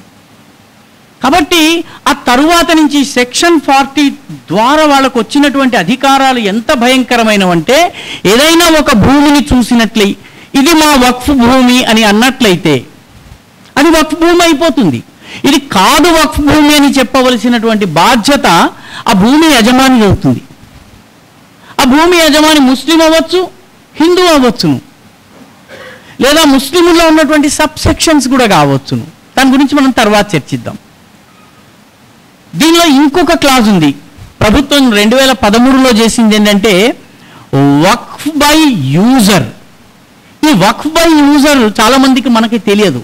కాబట్టి ఆ తరువాత నుంచి సెక్షన్ 40 ద్వారా వాళ్ళకు వచ్చినటువంటి అధికారాలు ఎంత భయంకరమైనవంటే, ఏదైనా ఒక భూమిని చూసినట్లయి ఇది మా వక్ఫ్ భూమి అని అన్నట్లయితే అది వక్ఫ్ భూమి అయిపోతుంది. ఇది కాదు వక్ఫ్ భూమి అని చెప్పవలసినటువంటి బాధ్యత ఆ భూమి యజమాని అవుతుంది. ఆ భూమి యజమాని ముస్లిం అవ్వచ్చు, హిందూ అవ్వచ్చును, లేదా ముస్లింలో ఉన్నటువంటి సబ్సెక్షన్స్ కూడా కావచ్చును. దాని గురించి మనం తర్వాత చర్చిద్దాం. దీనిలో ఇంకొక క్లాజ్ ఉంది. ప్రభుత్వం 2013లో చేసింది ఏంటంటే వక్ఫ్ బై యూజర్. ఈ వక్ఫ్ బై యూజర్ చాలా మందికి మనకి తెలియదు.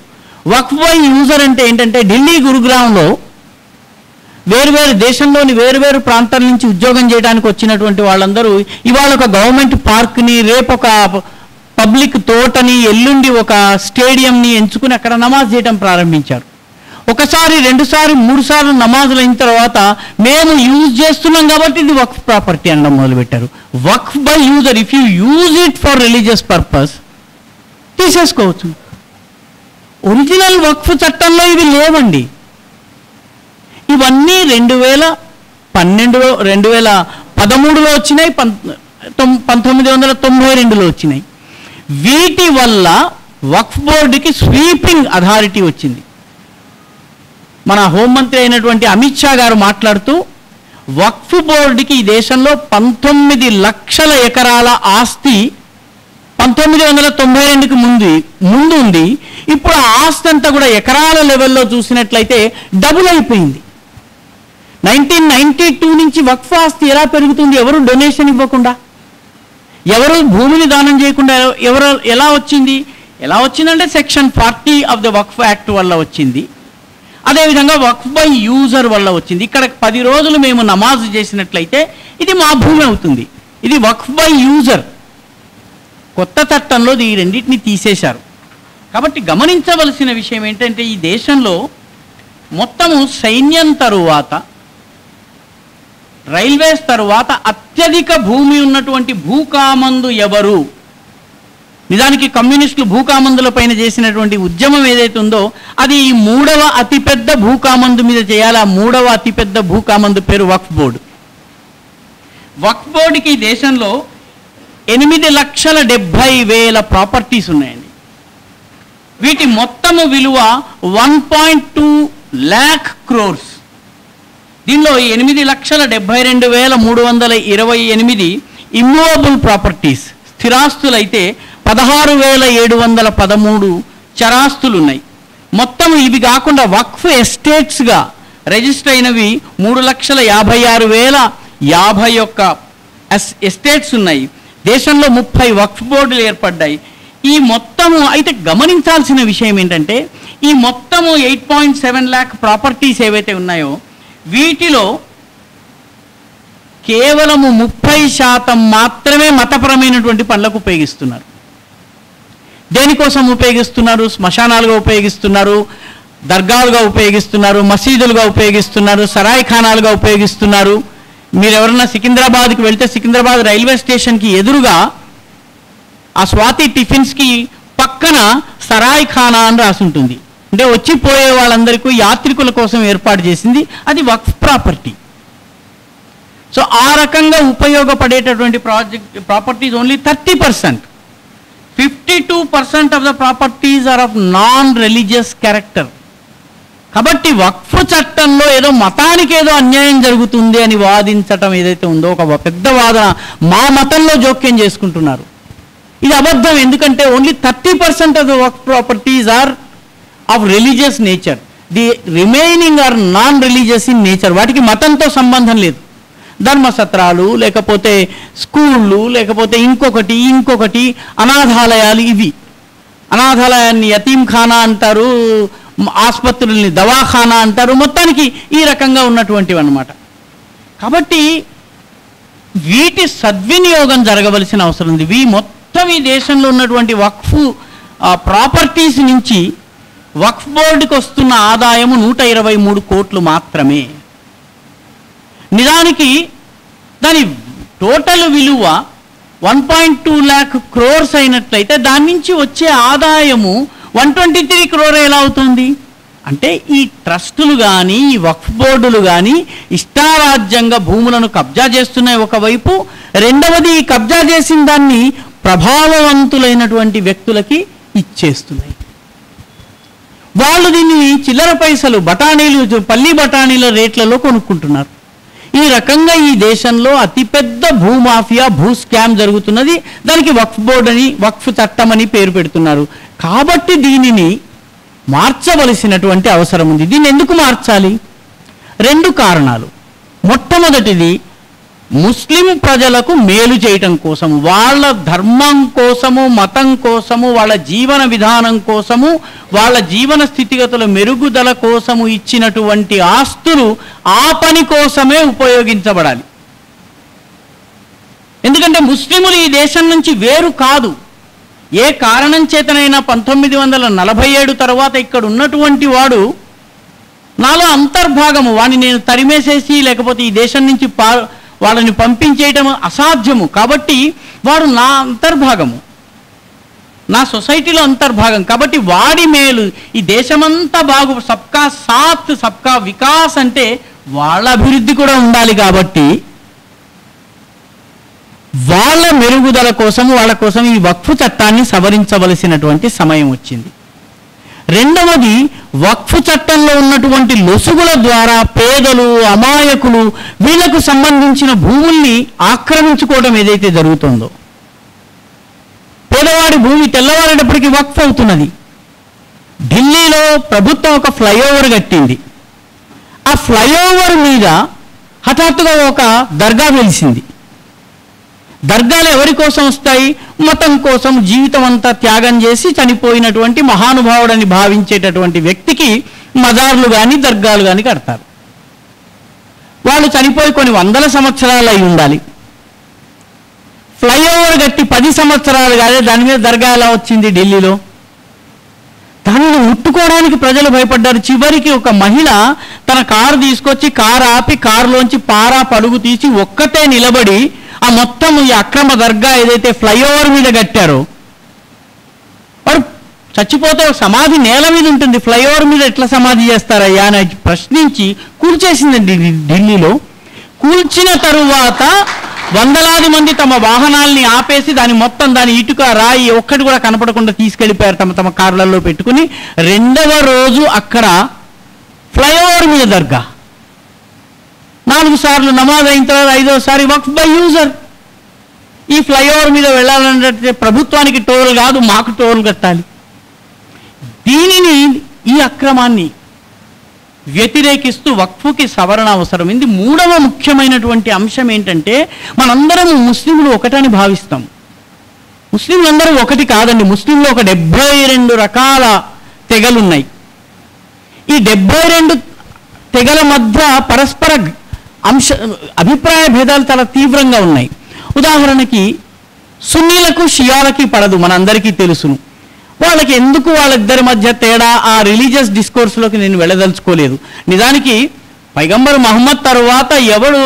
వక్ఫ్ బై యూజర్ అంటే ఏంటంటే ఢిల్లీ, గురుగ్రామ్లో వేరువేరు దేశంలోని వేరువేరు ప్రాంతాల నుంచి ఉద్యోగం చేయడానికి వచ్చినటువంటి వాళ్ళందరూ ఇవాళ ఒక గవర్నమెంట్ పార్క్ని, రేపు ఒక పబ్లిక్ తోటని, ఎల్లుండి ఒక స్టేడియంని ఎంచుకుని అక్కడ నమాజ్ చేయడం ప్రారంభించారు. ఒకసారి, రెండుసార్లు, మూడుసార్లు నమాజులు అయిన తర్వాత మేము యూజ్ చేస్తున్నాం కాబట్టి ఇది వక్ఫ్ ప్రాపర్టీ అనడం మొదలుపెట్టారు. Waqf by user, if you use it for religious purpose తీసేసుకోవచ్చు. ఒరిజినల్ వక్ఫ్ చట్టంలో ఇవి లేవండి. ఇవన్నీ 2012లో, 2013లో వచ్చినాయి, 1992లో వచ్చినాయి. వీటి వల్ల వక్ఫ్ బోర్డుకి స్వీపింగ్ అథారిటీ వచ్చింది. మన హోంమంత్రి అయినటువంటి అమిత్ షా గారు మాట్లాడుతూ వక్ఫ్ బోర్డుకి ఈ దేశంలో 19 లక్షల ఎకరాల ఆస్తి 1992కి ముందు ఉంది. ఇప్పుడు ఆ ఆస్తి అంతా కూడా ఎకరాల లెవెల్లో చూసినట్లయితే డబుల్ అయిపోయింది. 1992 నుంచి వక్ఫ్ ఆస్తి ఎలా పెరుగుతుంది? ఎవరు డొనేషన్ ఇవ్వకుండా, ఎవరు భూమిని దానం చేయకుండా ఎలా వచ్చింది? ఎలా వచ్చిందంటే section 40 of the Waqf act వల్ల వచ్చింది. అదేవిధంగా వక్ఫ్ బై యూజర్ వల్ల వచ్చింది. ఇక్కడ 10 రోజులు మేము నమాజ్ చేసినట్లయితే ఇది మా భూమి అవుతుంది. ఇది వక్ఫ్ బై యూజర్. కొత్త చట్టంలో ఈ రెండింటిని తీసేశారు. కాబట్టి గమనించవలసిన విషయం ఏంటంటే ఈ దేశంలో మొత్తము సైన్యం తరువాత, రైల్వేస్ తరువాత అత్యధిక భూమి ఉన్నటువంటి భూకామందు ఎవరు? నిజానికి కమ్యూనిస్టులు భూకామందుల పైన చేసినటువంటి ఉద్యమం ఏదైతే ఉందో అది ఈ 3వ అతిపెద్ద భూకామందు మీద చేయాలి. ఆ 3వ అతిపెద్ద భూకామందు పేరు వక్ఫ్ బోర్డు. వక్ఫ్ బోర్డుకి దేశంలో 8,70,000 ప్రాపర్టీస్ ఉన్నాయండి. వీటి మొత్తము విలువ 1.2 lakh crores. దీనిలో 8,72,328 ఇమ్మూవబుల్ ప్రాపర్టీస్, స్థిరాస్తులైతే 16,713 చరాస్తులు ఉన్నాయి. మొత్తం ఇవి కాకుండా వక్ఫ్ ఎస్టేట్స్గా రిజిస్టర్ అయినవి 3,56,051 ఎస్టేట్స్ ఉన్నాయి. దేశంలో 30 వక్ఫ్ బోర్డులు ఏర్పడ్డాయి. ఈ మొత్తము అయితే గమనించాల్సిన విషయం ఏంటంటే ఈ మొత్తము 8.7 lakh ప్రాపర్టీస్ ఏవైతే ఉన్నాయో వీటిలో కేవలము 30% మాత్రమే మతపరమైనటువంటి పనులకు ఉపయోగిస్తున్నారు. దేనికోసం ఉపయోగిస్తున్నారు? శ్మశానాలుగా ఉపయోగిస్తున్నారు, దర్గాలుగా ఉపయోగిస్తున్నారు, మసీదులుగా ఉపయోగిస్తున్నారు, సరాయి ఖానాలుగా ఉపయోగిస్తున్నారు. మీరు ఎవరన్నా సికింద్రాబాద్కి వెళ్తే సికింద్రాబాద్ రైల్వే స్టేషన్కి ఎదురుగా ఆ స్వాతి టిఫిన్స్కి పక్కన సరాయి ఖానా అని రాసి ఉంటుంది. అంటే వచ్చిపోయే వాళ్ళందరికీ యాత్రికుల కోసం ఏర్పాటు చేసింది. అది వక్ఫ్ ప్రాపర్టీ. సో ఆ రకంగా ఉపయోగపడేటటువంటి properties only 30%. 52% of the properties are of non religious character. కాబట్టి వక్ఫ్ చట్టంలో ఏదో మతానికి ఏదో అన్యాయం జరుగుతుంది అని వాదించటం ఏదైతే ఉందో ఒక పెద్ద వాదన మా మతంలో జోక్యం చేసుకుంటున్నారు. ఇది అబద్ధం. ఎందుకంటే only 30% of the Waqf properties are of religious nature. The remaining are non religious in nature. వాటికి మతంతో సంబంధం లేదు. ధర్మసత్రాలు, లేకపోతే స్కూళ్ళు, లేకపోతే ఇంకొకటి అనాథాలయాలు. ఇవి అనాథాలయాన్ని యతీంఖానా అంటారు, ఆసుపత్రుల్ని దవాఖానా అంటారు. మొత్తానికి ఈ రకంగా ఉన్నటువంటివి అన్నమాట. కాబట్టి వీటి సద్వినియోగం జరగవలసిన అవసరం ఉంది. మొత్తం ఈ దేశంలో ఉన్నటువంటి వక్ఫ్ ప్రాపర్టీస్ నుంచి వక్ఫ్ బోర్డుకి వస్తున్న ఆదాయము 123 కోట్లు మాత్రమే. నిజానికి దాని టోటల్ విలువ 1.2 lakh crores అయినట్లయితే దాని నుంచి వచ్చే ఆదాయము 123 crore ఎలా అవుతుంది? అంటే ఈ ట్రస్టులు కానీ ఈ వక్ఫ్ బోర్డులు కానీ ఇష్టారాజ్యంగా భూములను కబ్జా చేస్తున్నాయి ఒకవైపు. రెండవది ఈ కబ్జా చేసిన దాన్ని ప్రభావవంతులైనటువంటి వ్యక్తులకి ఇచ్చేస్తున్నాయి. వాళ్ళు దీన్ని చిల్లర పైసలు బఠానీలు, పల్లి బఠానీల రేట్లలో కొనుక్కుంటున్నారు. ఈ రకంగా ఈ దేశంలో అతిపెద్ద భూమాఫియా, భూ స్కామ్ జరుగుతున్నది. దానికి వక్ఫ్ బోర్డు అని, వక్ఫ్ చట్టం అని పేరు పెడుతున్నారు. కాబట్టి దీనిని మార్చవలసినటువంటి అవసరం ఉంది. దీన్ని ఎందుకు మార్చాలి? 2 కారణాలు. మొట్టమొదటిది, ముస్లిం ప్రజలకు మేలు చేయటం కోసం, వాళ్ళ ధర్మం కోసము, మతం కోసము, వాళ్ళ జీవన విధానం కోసము, వాళ్ళ జీవన స్థితిగతుల మెరుగుదల కోసము ఇచ్చినటువంటి ఆస్తులు ఆ పని కోసమే ఉపయోగించబడాలి. ఎందుకంటే ముస్లిములు ఈ దేశం నుంచి వేరు కాదు. ఏ కారణం చేతనైనా 1947 తర్వాత ఇక్కడ ఉన్నటువంటి వాడు నాలో అంతర్భాగము, వాడిని నేను తరిమేసేసి లేకపోతే ఈ దేశం నుంచి వాళ్ళని పంపించేయటం అసాధ్యము. కాబట్టి వాడు నా అంతర్భాగము, నా సొసైటీలో అంతర్భాగం. కాబట్టి వాడి మేలు, ఈ దేశమంతా సబ్కా సాత్ సబ్కా వికాస్ అంటే వాళ్ళ అభివృద్ధి కూడా ఉండాలి. కాబట్టి వాళ్ళ మెరుగుదల కోసం, వాళ్ళ కోసం ఈ వక్ఫ్ చట్టాన్ని సవరించవలసినటువంటి సమయం వచ్చింది. రెండవది, వక్ఫ్ చట్టంలో ఉన్నటువంటి లొసుగుల ద్వారా పేదలు, అమాయకులు, వీళ్లకు సంబంధించిన భూముల్ని ఆక్రమించుకోవడం ఏదైతే జరుగుతుందో, పేదవాడి భూమి తెల్లవారేటప్పటికీ వక్ఫ్ అవుతున్నది. ఢిల్లీలో ప్రభుత్వం ఒక ఫ్లైఓవర్ కట్టింది. ఆ ఫ్లైఓవర్ మీద హఠాత్తుగా ఒక దర్గా వెలిసింది. దర్గాలు ఎవరి కోసం వస్తాయి? మతం కోసం జీవితం అంతా త్యాగం చేసి చనిపోయినటువంటి మహానుభావుడని భావించేటటువంటి వ్యక్తికి మజార్లు కానీ దర్గాలు కానీ కడతారు. వాళ్ళు చనిపోయి కొన్ని వందల సంవత్సరాలు అయి ఉండాలి. ఫ్లైఓవర్ కట్టి 10 సంవత్సరాలు కాదే దాని మీద దర్గా ఎలా వచ్చింది ఢిల్లీలో? దానిని ముట్టుకోవడానికి ప్రజలు భయపడ్డారు. చివరికి ఒక మహిళ తన కారు తీసుకొచ్చి కారు ఆపి కారులోంచి పారా పడుగు తీసి ఒక్కటే నిలబడి ఆ మొత్తం ఈ అక్రమ దర్గా ఏదైతే ఫ్లైఓవర్ మీద కట్టారో, వాడు చచ్చిపోతే సమాధి నేల మీద ఉంటుంది, ఫ్లైఓవర్ మీద ఎట్లా సమాధి చేస్తారయ్యా అని ప్రశ్నించి కూల్చేసిందండి ఢిల్లీలో. కూల్చిన తరువాత వందలాది మంది తమ వాహనాల్ని ఆపేసి దాని ఇటుక రాయి ఒక్కటి కూడా కనపడకుండా తీసుకెళ్ళిపోయారు తమ కార్లలో పెట్టుకుని. 2వ రోజు అక్కడ ఫ్లైఓవర్ మీద దర్గా, 4 సార్లు నమాజ్ అయిన తర్వాత 5వ సారి వక్ఫ్ బై యూజర్. ఈ ఫ్లైఓవర్ మీద వెళ్ళాలంటే ప్రభుత్వానికి టోల్ కాదు, మాకు టోల్ కట్టాలి. దీనిని, ఈ అక్రమాన్ని వ్యతిరేకిస్తూ వక్ఫ్కి సవరణ అవసరమైంది. 3వ ముఖ్యమైనటువంటి అంశం ఏంటంటే, మనందరం ముస్లింలు ఒకటని భావిస్తాం. ముస్లింలందరూ ఒకటి కాదండి. ముస్లింలు ఒక 72 రకాల తెగలున్నాయి. ఈ 72 తెగల మధ్య పరస్పర అభిప్రాయ భేదాలు చాలా తీవ్రంగా ఉన్నాయి. ఉదాహరణకి సున్నీలకు షియాలకి పడదు, మనందరికీ తెలుసును. వాళ్ళకి ఎందుకు వాళ్ళిద్దరి మధ్య తేడా, ఆ రిలీజియస్ డిస్కోర్స్లోకి నేను వెళ్ళదలుచుకోలేదు. నిజానికి పైగంబర్ మహమ్మద్ తరువాత ఎవడు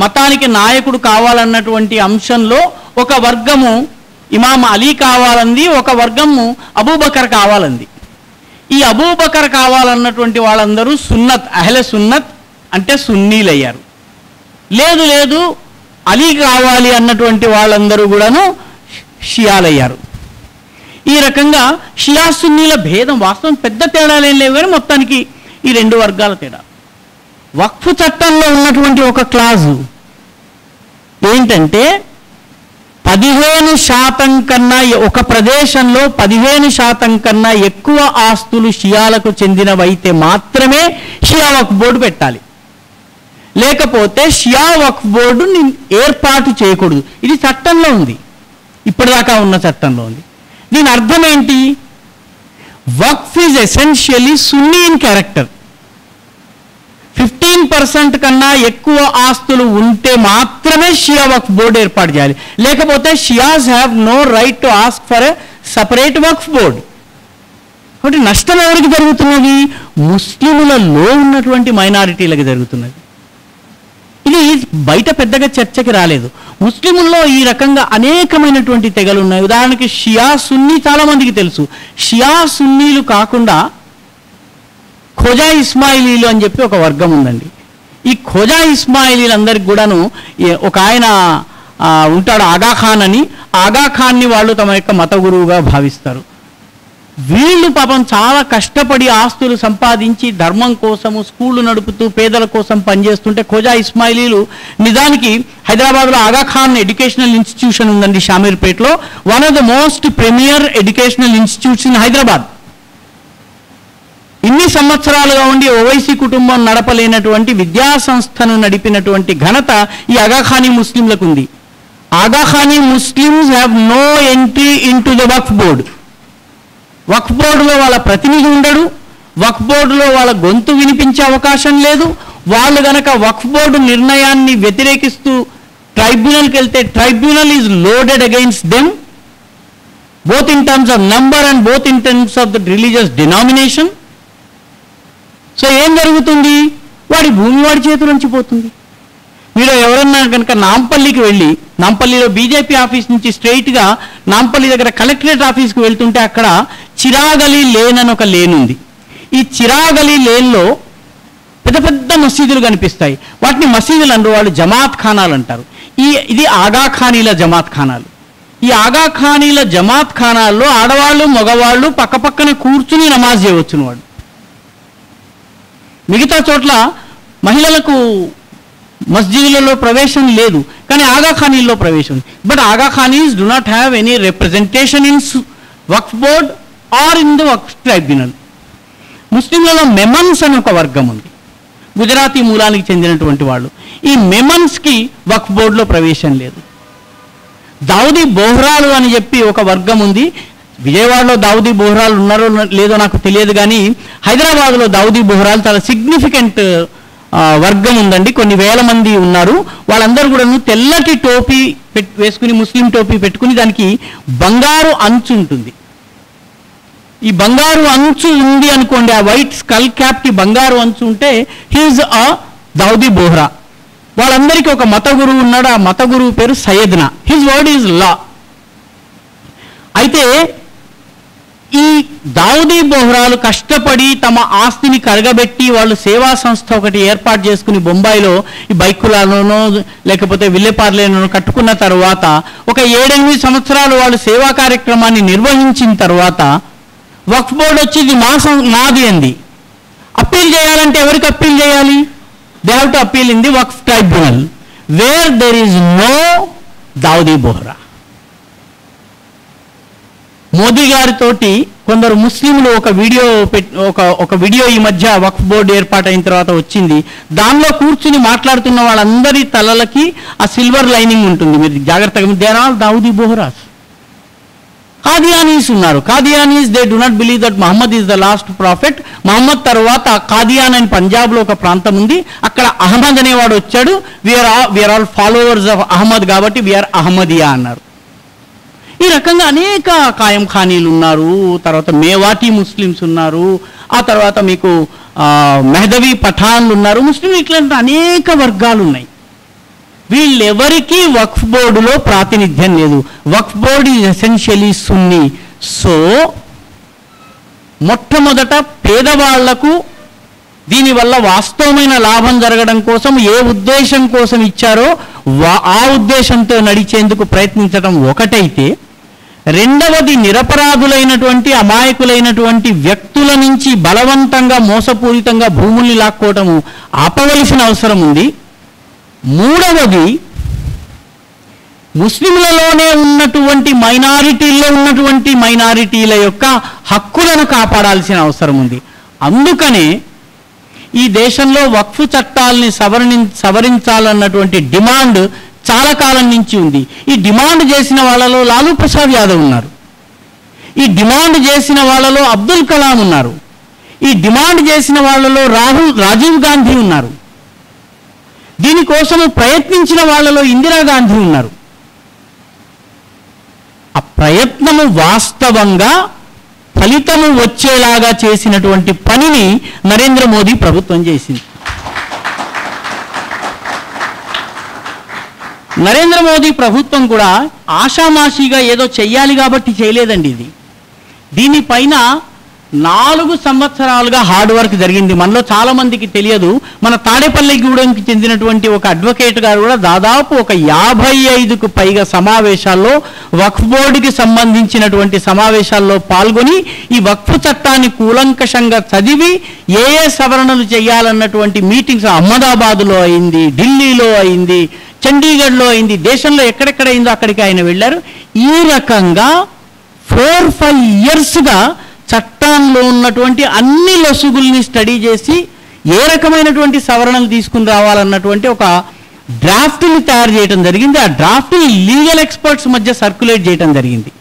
మతానికి నాయకుడు కావాలన్నటువంటి అంశంలో ఒక వర్గము ఇమాం అలీ కావాలంది, ఒక వర్గము అబూబకర్ కావాలంది. ఈ అబూబకర్ కావాలన్నటువంటి వాళ్ళందరూ సున్నత్, అహ్లే సున్నత్ అంటే సున్నీలయ్యారు. లేదు అలీ కావాలి అన్నటువంటి వాళ్ళందరూ కూడాను షియాలయ్యారు. ఈ రకంగా షియా సున్నీల భేదం వాస్తవం పెద్ద తేడాలేం లేవు, కానీ మొత్తానికి ఈ 2 వర్గాల తేడా. వక్ఫ్ చట్టంలో ఉన్నటువంటి ఒక క్లాజు ఏంటంటే, 15% కన్నా, ఒక ప్రదేశంలో 15% కన్నా ఎక్కువ ఆస్తులు షియాలకు చెందినవైతే మాత్రమే షియా వక్ఫ్ బోర్డు పెట్టాలి. లేకపోతే షియా వక్ఫ్ బోర్డుని ఏర్పాటు చేయకూడదు. ఇది చట్టంలో ఉంది, ఇప్పటిదాకా ఉన్న చట్టంలో ఉంది. దీని అర్థం ఏంటి? Waqf is essentially Sunni in character. 15% కన్నా ఎక్కువ ఆస్తులు ఉంటే మాత్రమే షియా వక్ఫ్ బోర్డు ఏర్పాటు చేయాలి. లేకపోతే Shias have no right to ask for a separate Waqf board. కాబట్టి నష్టం ఎవరికి జరుగుతున్నది? ముస్లిములలో ఉన్నటువంటి మైనారిటీలకు జరుగుతున్నది. ఇది బయట పెద్దగా చర్చకి రాలేదు. ముస్లిముల్లో ఈ రకంగా అనేకమైనటువంటి తెగలు ఉన్నాయి. ఉదాహరణకి షియా సున్నీ చాలా మందికి తెలుసు. షియా సున్నీలు కాకుండా ఖోజా ఇస్మాయిలీలు అని చెప్పి ఒక వర్గం ఉందండి. ఈ ఖోజా ఇస్మాయిలీలందరికీ కూడాను ఒక ఆయన ఉంటాడు ఆగా ఖాన్ అని. ఆగా ఖాన్ని వాళ్ళు తమ యొక్క మత గురువుగా భావిస్తారు. వీళ్ళు పాపం చాలా కష్టపడి ఆస్తులు సంపాదించి ధర్మం కోసము స్కూళ్ళు నడుపుతూ పేదల కోసం పనిచేస్తుంటే ఖోజా ఇస్మాయిలీలు నిజానికి హైదరాబాద్లో ఆగా ఖాన్ ఎడ్యుకేషనల్ ఇన్స్టిట్యూషన్ ఉందండి షామీర్పేటలో. One of the most premier educational institutes in Hyderabad. ఇన్ని సంవత్సరాలుగా ఉండి ఓవైసీ కుటుంబం నడపలేనటువంటి విద్యా సంస్థను నడిపినటువంటి ఘనత ఈ ఆగాఖానీ ముస్లింలకు ఉంది. Aga Khani Muslims have no entry in to the waqf board. Waqf బోర్డులో వాళ్ళ ప్రతినిధి ఉండడు. వక్ఫ్ బోర్డులో వాళ్ళ గొంతు వినిపించే అవకాశం లేదు. వాళ్ళు గనక వక్ఫ్ బోర్డు నిర్ణయాన్ని వ్యతిరేకిస్తూ ట్రైబ్యునల్కి వెళ్తే tribunal is loaded against them, both in terms of number and both in terms of the religious denomination. So ఏం జరుగుతుంది? వాడి భూమి వాడి చేతులోంచి పోతుంది. మీరు ఎవరన్నా కనుక నాంపల్లికి వెళ్ళి, నాంపల్లిలో బీజేపీ ఆఫీస్ నుంచి స్ట్రైట్గా నాంపల్లి దగ్గర కలెక్టరేట్ ఆఫీస్కి వెళ్తుంటే అక్కడ చిరాగలీ లేన్ అని ఒక లేన్ ఉంది. ఈ చిరాగలీ లేన్లో పెద్ద పెద్ద మసీదులు కనిపిస్తాయి. వాటిని మసీదులు అనరు, వాళ్ళు జమాత్ ఖానాలు అంటారు. ఇది ఆగా ఖానీల జమాత్ ఖానాలు. ఈ ఆగా ఖానీల జమాత్ ఖానాల్లో ఆడవాళ్ళు మగవాళ్ళు పక్కపక్కన కూర్చుని నమాజ్ చేయవచ్చును. వాడు మిగతా చోట్ల మహిళలకు మస్జిదులలో ప్రవేశం లేదు, కానీ ఆగా ఖానీల్లో ప్రవేశం ఉంది. But Aga Khanis do not have any representation in waqf board or in the waqf tribunal. ముస్లింలలో మెమన్స్ అని ఒక వర్గం ఉంది, గుజరాతీ మూలానికి చెందినటువంటి వాళ్ళు. ఈ మెమన్స్కి వక్ఫ్ బోర్డులో ప్రవేశం లేదు. దావుదీ బోహ్రాలు అని చెప్పి ఒక వర్గం ఉంది. విజయవాడలో దావుదీ బోహ్రాలు ఉన్నారో లేదో నాకు తెలియదు, కానీ హైదరాబాద్లో దావుదీ బోహ్రాలు చాలా సిగ్నిఫికెంట్ వర్గం ఉందండి. కొన్ని వేల మంది ఉన్నారు. వాళ్ళందరూ కూడా తెల్లటి టోపీ వేసుకుని, ముస్లిం టోపీ పెట్టుకుని, దానికి బంగారు అంచు ఉంటుంది. ఈ బంగారు అంచు ఉంది అనుకోండి, ఆ వైట్ స్కల్ క్యాప్కి బంగారు అంచు ఉంటే హీఈస్ అ దావుదీ బోహ్రా. వాళ్ళందరికీ ఒక మత గురువు ఉన్నాడు. ఆ మత గురువు పేరు Syedna. His word is law. అయితే ఈ దావుదీ బోహ్రాలు కష్టపడి తమ ఆస్తిని కరగబెట్టి వాళ్ళు సేవా సంస్థ ఒకటి ఏర్పాటు చేసుకుని బొంబాయిలో ఈ బైకులలోనో లేకపోతే విల్లేపార్లేనో కట్టుకున్న తర్వాత ఒక 7-8 సంవత్సరాలు వాళ్ళు సేవా కార్యక్రమాన్ని నిర్వహించిన తర్వాత వక్ఫ్ బోర్డు వచ్చి ఇది మాది అంది. అప్పీల్ చేయాలంటే ఎవరికి అప్పీల్ చేయాలి? They have to appeal in the waqf tribunal where there is no Dawoodi Bohra. Modi గారితోటి కొందరు ముస్లింలు ఒక వీడియో ఈ మధ్య వక్ఫ్ బోర్డు ఏర్పాటైన తర్వాత వచ్చింది. దానిలో కూర్చుని మాట్లాడుతున్న వాళ్ళందరి తలలకి ఆ సిల్వర్ లైనింగ్ ఉంటుంది. మీరు జాగ్రత్తగా, they are all Dawoodi Bohras. Qadianis ఉన్నారు. Qadianis they do not believe that Muhammad is the last prophet. Muhammad తర్వాత కాదియాన్ అని పంజాబ్లో ఒక ప్రాంతం ఉంది, అక్కడ అహ్మద్ అనేవాడు వచ్చాడు. We are all followers of Ahmad కాబట్టి వీఆర్ అహ్మదియా అన్నారు. ఈ రకంగా అనేక కాయం ఖానీలు ఉన్నారు. తర్వాత మేవాటి ముస్లిమ్స్ ఉన్నారు. ఆ తర్వాత మీకు మెహదవీ పఠాన్లు ఉన్నారు. ముస్లిం ఇట్లాంటి అనేక వర్గాలు ఉన్నాయి. వీళ్ళెవరికీ వక్ఫ్ బోర్డులో ప్రాతినిధ్యం లేదు. Waqf board is essentially Sunni. So మొట్టమొదట పేదవాళ్లకు దీనివల్ల వాస్తవమైన లాభం జరగడం కోసం ఏ ఉద్దేశం కోసం ఇచ్చారో ఆ ఉద్దేశంతో నడిచేందుకు ప్రయత్నించడం ఒకటైతే, రెండవది నిరపరాధులైనటువంటి అమాయకులైనటువంటి వ్యక్తుల నుంచి బలవంతంగా మోసపూరితంగా భూముల్ని లాక్కోవటము ఆపవలసిన అవసరం ఉంది. మూడవది ముస్లింలలోనే ఉన్నటువంటి మైనారిటీల్లో ఉన్నటువంటి మైనారిటీల యొక్క హక్కులను కాపాడాల్సిన అవసరం ఉంది. అందుకనే ఈ దేశంలో వక్ఫ్ చట్టాలని సవరించాలన్నటువంటి డిమాండ్ చాలా కాలం నుంచి ఉంది. ఈ డిమాండ్ చేసిన వాళ్ళలో లాలూ ప్రసాద్ యాదవ్ ఉన్నారు. ఈ డిమాండ్ చేసిన వాళ్ళలో అబ్దుల్ కలాం ఉన్నారు. ఈ డిమాండ్ చేసిన వాళ్ళలో రాజీవ్ గాంధీ ఉన్నారు. దీనికోసము ప్రయత్నించిన వాళ్ళలో ఇందిరాగాంధీ ఉన్నారు. ఆ ప్రయత్నము వాస్తవంగా ఫలితము వచ్చేలాగా చేసినటువంటి పనిని నరేంద్ర మోదీ ప్రభుత్వం చేసింది. నరేంద్ర మోదీ ప్రభుత్వం కూడా ఆషామాషిగా ఏదో చెయ్యాలి కాబట్టి చేయలేదండి. దీనిపైన 4 సంవత్సరాలుగా హార్డ్ వర్క్ జరిగింది. మనలో చాలా మందికి తెలియదు. మన తాడేపల్లిగూడెంకి చెందినటువంటి ఒక అడ్వకేట్ గారు కూడా దాదాపు ఒక 55కు పైగా సమావేశాల్లో వక్ఫ్ బోర్డుకి సంబంధించినటువంటి సమావేశాల్లో పాల్గొని ఈ వక్ఫ్ చట్టాన్ని కూలంకషంగా చదివి ఏ సవరణలు చేయాలన్నటువంటి మీటింగ్స్ అహ్మదాబాద్లో అయింది, ఢిల్లీలో అయింది, చండీగఢ్లో అయింది, దేశంలో ఎక్కడెక్కడ అయిందో అక్కడికి ఆయన వెళ్ళారు. ఈ రకంగా 4-5 ఇయర్స్గా చట్టంలో ఉన్నటువంటి అన్ని లొసుగుల్ని స్టడీ చేసి ఏ రకమైనటువంటి సవరణలు తీసుకుని రావాలన్నటువంటి ఒక డ్రాఫ్ట్ని తయారు చేయడం జరిగింది. ఆ డ్రాఫ్ట్ని లీగల్ ఎక్స్పర్ట్స్ మధ్య సర్క్యులేట్ చేయడం జరిగింది.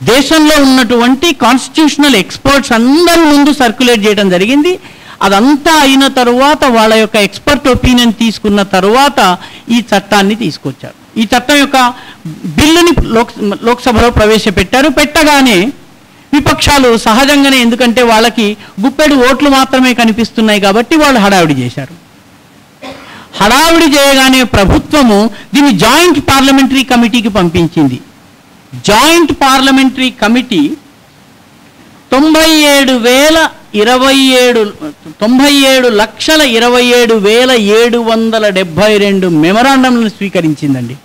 దేశంలో ఉన్నటువంటి కాన్స్టిట్యూషనల్ ఎక్స్పర్ట్స్ అందరి ముందు సర్క్యులేట్ చేయడం జరిగింది. అదంతా అయిన తరువాత వాళ్ళ యొక్క ఎక్స్పర్ట్ ఒపీనియన్ తీసుకున్న తరువాత ఈ చట్టాన్ని తీసుకొచ్చారు. ఈ చట్టం యొక్క బిల్లుని లోక్సభలో ప్రవేశపెట్టారు. పెట్టగానే విపక్షాలు సహజంగానే, ఎందుకంటే వాళ్ళకి గుప్పెడు ఓట్లు మాత్రమే కనిపిస్తున్నాయి కాబట్టి వాళ్ళు హడావిడి చేశారు. హడావిడి చేయగానే ప్రభుత్వము దీన్ని జాయింట్ పార్లమెంటరీ కమిటీకి పంపించింది. Joint parliamentary committee 97,27,772 మెమరాండంలను స్వీకరించిందండి.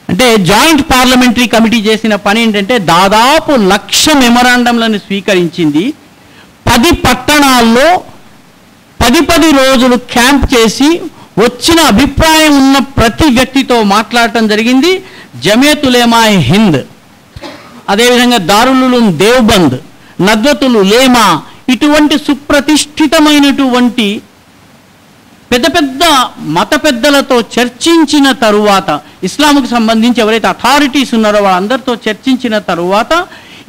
అంటే జాయింట్ పార్లమెంటరీ కమిటీ చేసిన పని ఏంటంటే దాదాపు 1,00,000 మెమరాండంలను స్వీకరించింది. 10 పట్టణాల్లో 10 రోజులు క్యాంప్ చేసి వచ్చిన అభిప్రాయం ఉన్న ప్రతి వ్యక్తితో మాట్లాడటం జరిగింది. జమియత్ ఉలేమా హింద్, అదేవిధంగా దారుల్ ఉలూమ్ దేవ్బంద్, నద్వతుల్ ఉలేమా, ఇటువంటి సుప్రతిష్ఠితమైనటువంటి పెద్ద పెద్ద మత పెద్దలతో చర్చించిన తరువాత, ఇస్లాంకు సంబంధించి ఎవరైతే అథారిటీస్ ఉన్నారో వాళ్ళందరితో చర్చించిన తరువాత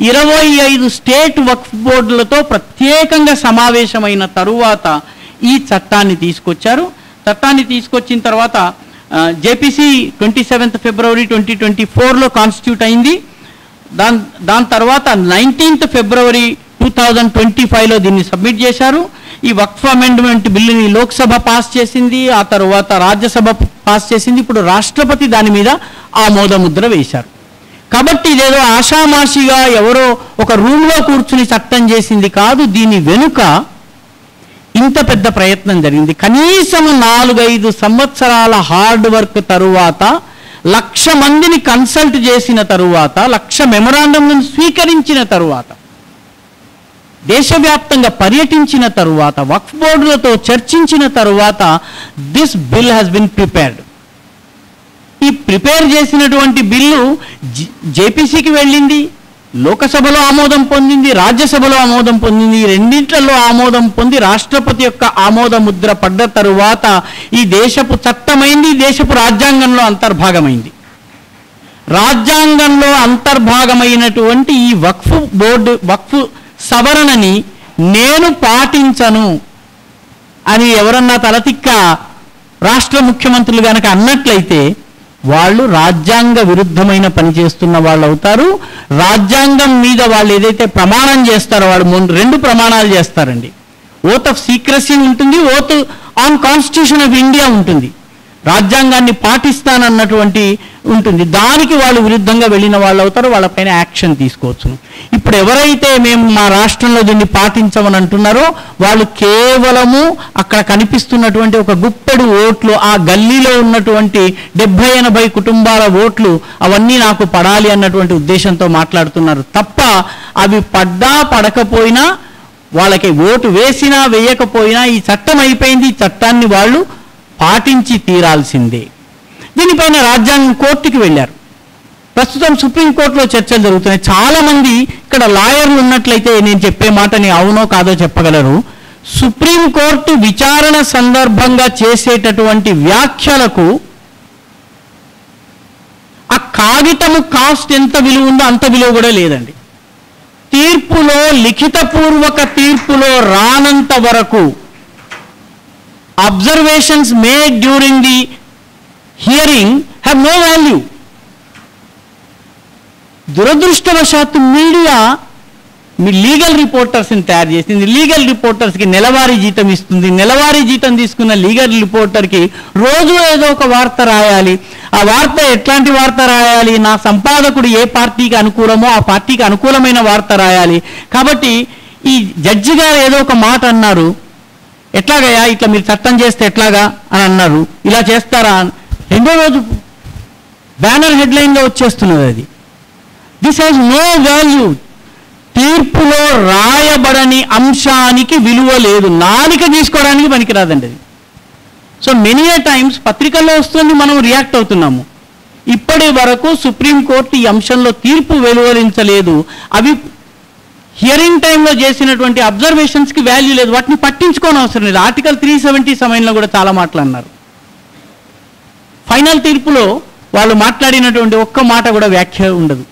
25 స్టేట్ వక్ఫ్ బోర్డులతో ప్రత్యేకంగా సమావేశమైన తరువాత ఈ చట్టాన్ని తీసుకొచ్చారు. చట్టాన్ని తీసుకొచ్చిన తర్వాత జేపీసీ 27th February 2024లో కాన్స్టిట్యూట్ అయింది. దాని తర్వాత 19th February 2025లో దీన్ని సబ్మిట్ చేశారు. ఈ వక్ఫ్ అమెండ్మెంట్ బిల్లుని లోక్సభ పాస్ చేసింది, ఆ తర్వాత రాజ్యసభ పాస్ చేసింది. ఇప్పుడు రాష్ట్రపతి దాని మీద ఆమోద ముద్ర వేశారు. కాబట్టి ఇదేదో ఆషామాషిగా ఎవరో ఒక రూమ్లో కూర్చుని చట్టం చేసింది కాదు. దీని వెనుక ఇంత పెద్ద ప్రయత్నం జరిగింది. కనీసం 4-5 సంవత్సరాల హార్డ్ వర్క్ తరువాత, 1,00,000 మందిని కన్సల్ట్ చేసిన తరువాత, 1,00,000 మెమరాండంలను స్వీకరించిన తరువాత, దేశవ్యాప్తంగా పర్యటించిన తరువాత, వక్ఫ్ బోర్డులతో చర్చించిన తరువాత this bill has been prepared. ఈ ప్రిపేర్ చేసినటువంటి బిల్లు జేపీసీకి వెళ్ళింది, లోకసభలో ఆమోదం పొందింది, రాజ్యసభలో ఆమోదం పొందింది. రెండింటిలో ఆమోదం పొంది రాష్ట్రపతి యొక్క ఆమోద ముద్ర పడ్డ తరువాత ఈ దేశపు చట్టమైంది, దేశపు రాజ్యాంగంలో అంతర్భాగమైంది. రాజ్యాంగంలో అంతర్భాగమైనటువంటి ఈ వక్ఫ్ సవరణని నేను పాటించను అని ఎవరన్నా తలతిక్క రాష్ట్ర ముఖ్యమంత్రులు కనుక అన్నట్లయితే వాళ్ళు రాజ్యాంగ విరుద్ధమైన పని చేస్తున్న వాళ్ళు అవుతారు. రాజ్యాంగం మీద వాళ్ళు ఏదైతే ప్రమాణం చేస్తారో వాళ్ళు 2 ప్రమాణాలు చేస్తారండి. ఓత్ ఆఫ్ సీక్రసీ ఉంటుంది, oath on constitution of India ఉంటుంది. రాజ్యాంగాన్ని పాటిస్తానన్నటువంటి ఉంటుంది. దానికి వాళ్ళు విరుద్ధంగా వెళ్ళిన వాళ్ళు అవుతారు, వాళ్ళపైన యాక్షన్ తీసుకోవచ్చు. ఇప్పుడు ఎవరైతే మేము మా రాష్ట్రంలో దీన్ని పాటించమని అంటున్నారో వాళ్ళు కేవలము అక్కడ కనిపిస్తున్నటువంటి ఒక గుప్పెడు ఓట్లు, ఆ గల్లీలో ఉన్నటువంటి 70-80 కుటుంబాల ఓట్లు అవన్నీ నాకు పడాలి అన్నటువంటి ఉద్దేశంతో మాట్లాడుతున్నారు తప్ప అవి పడ్డా పడకపోయినా, వాళ్ళకి ఓటు వేసినా వేయకపోయినా ఈ చట్టం అయిపోయింది. ఈ చట్టాన్ని వాళ్ళు పాటించి తీరాల్సిందే. దీనిపైన రాజ్యాంగ కోర్టుకి వెళ్ళారు. ప్రస్తుతం సుప్రీంకోర్టులో చర్చలు జరుగుతున్నాయి. చాలామంది ఇక్కడ లాయర్లు ఉన్నట్లయితే నేను చెప్పే మాటని అవునో కాదో చెప్పగలరు. సుప్రీంకోర్టు విచారణ సందర్భంగా చేసేటటువంటి వ్యాఖ్యలకు ఆ కాగితము కాస్ట్ ఎంత విలువ ఉందో అంత విలువ కూడా లేదండి. తీర్పులో, లిఖితపూర్వక తీర్పులో రానంత వరకు observations made during the hearing have no value. దురదృష్టవశాత్తు మీడియా మీ లీగల్ రిపోర్టర్స్ని తయారు చేసింది. లీగల్ రిపోర్టర్స్కి నెలవారీ జీతం ఇస్తుంది. నెలవారీ జీతం తీసుకున్న లీగల్ రిపోర్టర్కి రోజు ఏదో ఒక వార్త రాయాలి. ఆ వార్త ఎట్లాంటి వార్త రాయాలి? నా సంపాదకుడు ఏ పార్టీకి అనుకూలమో ఆ పార్టీకి అనుకూలమైన వార్త రాయాలి. కాబట్టి ఈ జడ్జి గారు ఏదో ఒక మాట అన్నారు, ఎట్లాగయ్యా ఇట్లా మీరు చట్టం చేస్తే ఎట్లాగా అని అన్నారు, ఇలా చేస్తారా? రెండో రోజు బ్యానర్ హెడ్లైన్గా వచ్చేస్తున్నది అది. This has no value. తీర్పులో రాయబడని అంశానికి విలువ లేదు. నాలిక తీసుకోవడానికి పనికిరాదండి అది. సో మెనీ ఏ టైమ్స్ పత్రికల్లో వస్తుంది, మనం రియాక్ట్ అవుతున్నాము. ఇప్పటి వరకు సుప్రీంకోర్టు ఈ అంశంలో తీర్పు వెలువరించలేదు. అవి హియరింగ్ టైంలో చేసినటువంటి అబ్జర్వేషన్స్కి వాల్యూ లేదు, వాటిని పట్టించుకోని అవసరం లేదు. ఆర్టికల్ 370 సమయంలో కూడా చాలా మాటలు అన్నారు. ఫైనల్ తీర్పులో వాళ్ళు మాట్లాడినటువంటి ఒక్క మాట కూడా వ్యాఖ్య ఉండదు.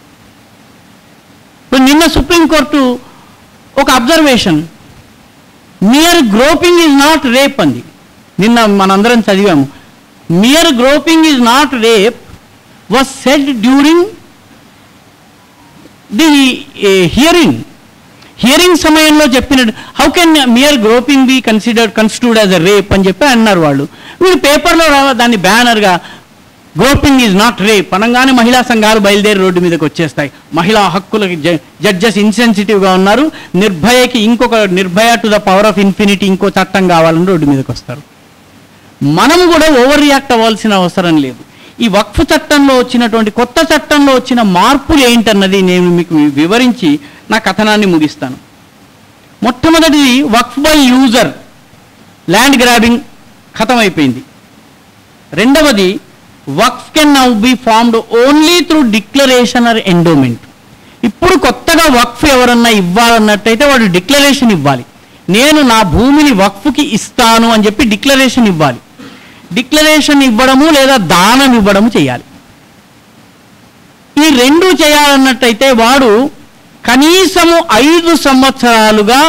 నిన్న సుప్రీంకోర్టు ఒక observation, mere groping is not rape అంది. నిన్న మనందరం చదివాము. Mere groping is not rape was said during the hearing సమయంలో చెప్పినట్టు how can mere groping be considered as a rape అని చెప్పి అన్నారు వాళ్ళు. వీళ్ళు పేపర్లో దాన్ని బ్యానర్గా గ్రోపింగ్ ఈజ్ నాట్ రేప్ అనగానే మహిళా సంఘాలు బయలుదేరి రోడ్డు మీదకి వచ్చేస్తాయి. మహిళా హక్కులకి జడ్జెస్ ఇన్సెన్సిటివ్గా ఉన్నారు, నిర్భయకి ఇంకొక Nirbhaya to the power of infinity ఇంకో చట్టం కావాలని రోడ్డు మీదకి వస్తారు. మనం కూడా ఓవర్ రియాక్ట్ అవ్వాల్సిన అవసరం లేదు. ఈ వక్ఫ్ చట్టంలో వచ్చినటువంటి కొత్త చట్టంలో వచ్చిన మార్పులు ఏంటన్నది నేను మీకు వివరించి నా కథనాన్ని ముగిస్తాను. మొట్టమొదటిది waqf by user, land grabbing ఖతం అయిపోయింది. రెండవది waqf can now be formed only through declaration or endowment. ఇప్పుడు కొత్తగా వక్ఫ్ ఎవరన్నా ఇవ్వాలన్నట్టయితే వాడు డిక్లరేషన్ ఇవ్వాలి. నేను నా భూమిని వక్ఫ్కి ఇస్తాను అని చెప్పి డిక్లరేషన్ ఇవ్వాలి. డిక్లరేషన్ ఇవ్వడము లేదా దానం ఇవ్వడము చేయాలి. ఈ రెండు చేయాలన్నట్టయితే వాడు కనీసము 5 సంవత్సరాలుగా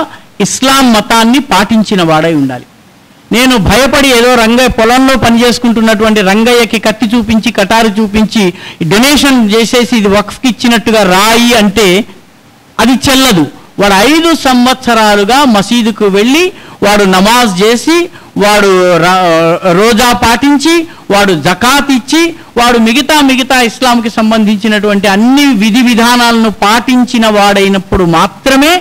ఇస్లాం మతాన్ని పాటించిన వాడై ఉండాలి. నేను భయపడి ఏదో రంగయ్య పొలంలో పనిచేసుకుంటున్నటువంటి రంగయ్యకి కత్తి చూపించి కటారు చూపించి డొనేషన్ చేసేసి ఇది వక్ఫ్కి ఇచ్చినట్టుగా రాయి అంటే అది చెల్లదు. వాడు 5 సంవత్సరాలుగా మసీదుకు వెళ్ళి వాడు నమాజ్ చేసి వాడు రోజా పాటించి వాడు జకాత్ ఇచ్చి వాడు మిగతా ఇస్లాంకి సంబంధించినటువంటి అన్ని విధి విధానాలను పాటించిన వాడైనప్పుడు మాత్రమే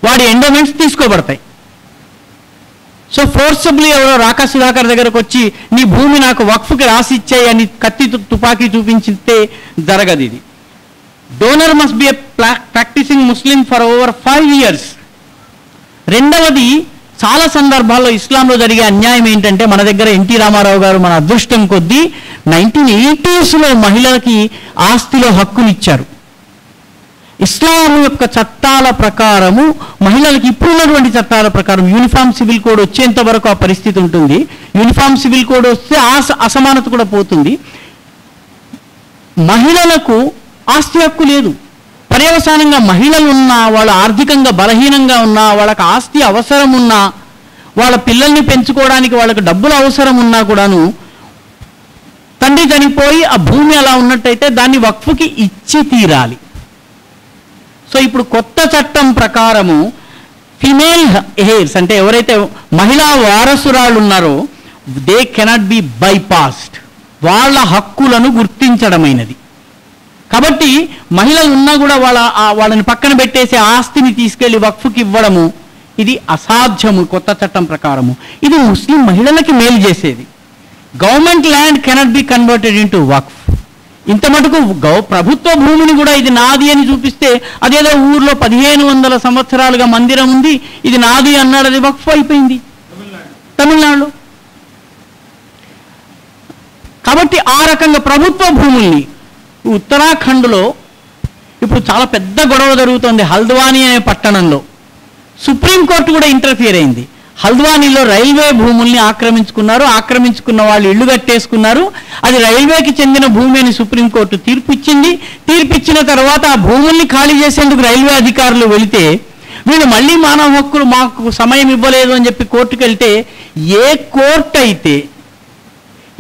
వాడి ఎండోమెంట్స్ తీసుకోబడతాయి. సో ఫోర్సబుల్లీ ఎవరో రాకా సుధాకర్ దగ్గరకు వచ్చి నీ భూమి నాకు వక్ఫ్కి రాసి ఇచ్చాయి అని కత్తి తుపాకీ చూపించితే జరగదు. ఇది donor must be a practising Muslim for over 5 years. రెండవది, చాలా సందర్భాల్లో ఇస్లాంలో జరిగే అన్యాయం ఏంటంటే మన దగ్గర ఎన్టీ రామారావు గారు మన అదృష్టం కొద్దీ 1980sలో మహిళలకి ఆస్తిలో హక్కులు ఇచ్చారు. ఇస్లాం యొక్క చట్టాల ప్రకారము మహిళలకి ఇప్పుడున్నటువంటి చట్టాల ప్రకారం యూనిఫామ్ సివిల్ కోడ్ వచ్చేంత వరకు ఆ పరిస్థితి ఉంటుంది. యూనిఫామ్ సివిల్ కోడ్ వస్తే అసమానత కూడా పోతుంది. మహిళలకు ఆస్తి హక్కు లేదు. పర్యవసానంగా మహిళలు ఉన్నా, వాళ్ళు ఆర్థికంగా బలహీనంగా ఉన్నా, వాళ్ళకి ఆస్తి అవసరం ఉన్నా, వాళ్ళ పిల్లల్ని పెంచుకోవడానికి వాళ్ళకి డబ్బులు అవసరం ఉన్నా కూడాను తండ్రి చనిపోయి ఆ భూమి అలా ఉన్నట్టయితే దాన్ని వక్ఫ్కి ఇచ్చి తీరాలి. సో ఇప్పుడు కొత్త చట్టం ప్రకారము ఫిమేల్ హెయిర్స్ అంటే ఎవరైతే మహిళా వారసురాళ్ళు ఉన్నారో దే కెనాట్ బి బైపాస్డ్. వాళ్ళ హక్కులను గుర్తించడమైనది. కాబట్టి మహిళలు ఉన్నా కూడా వాళ్ళని పక్కన పెట్టేసి ఆస్తిని తీసుకెళ్లి వక్ఫ్కి ఇవ్వడము ఇది అసాధ్యము కొత్త చట్టం ప్రకారము. ఇది ముస్లిం మహిళలకి మేలు చేసేది. Government land cannot be converted into waqf. ఇంత మటుకు ప్రభుత్వ భూమిని కూడా ఇది నాది అని చూపిస్తే అదేదో ఊర్లో 1500 సంవత్సరాలుగా మందిరం ఉంది ఇది నాది అన్నాడు, అది వక్ఫ్ అయిపోయింది తమిళనాడులో. కాబట్టి ఆ రకంగా ప్రభుత్వ భూముల్ని ఉత్తరాఖండ్లో ఇప్పుడు చాలా పెద్ద గొడవ జరుగుతోంది. హల్ద్వానీ అనే పట్టణంలో సుప్రీంకోర్టు కూడా ఇంటర్ఫియర్ అయింది. హల్ద్వానీలో రైల్వే భూముల్ని ఆక్రమించుకున్నారు. ఆక్రమించుకున్న వాళ్ళు ఇళ్లు కట్టేసుకున్నారు. అది రైల్వేకి చెందిన భూమి అని సుప్రీంకోర్టు తీర్పు ఇచ్చింది. తీర్పిచ్చిన తర్వాత ఆ భూముల్ని ఖాళీ చేసేందుకు రైల్వే అధికారులు వెళితే వీళ్ళు మళ్ళీ మానవ హక్కులు మాకు సమయం ఇవ్వలేదు అని చెప్పి కోర్టుకు వెళ్తే ఏ కోర్టు అయితే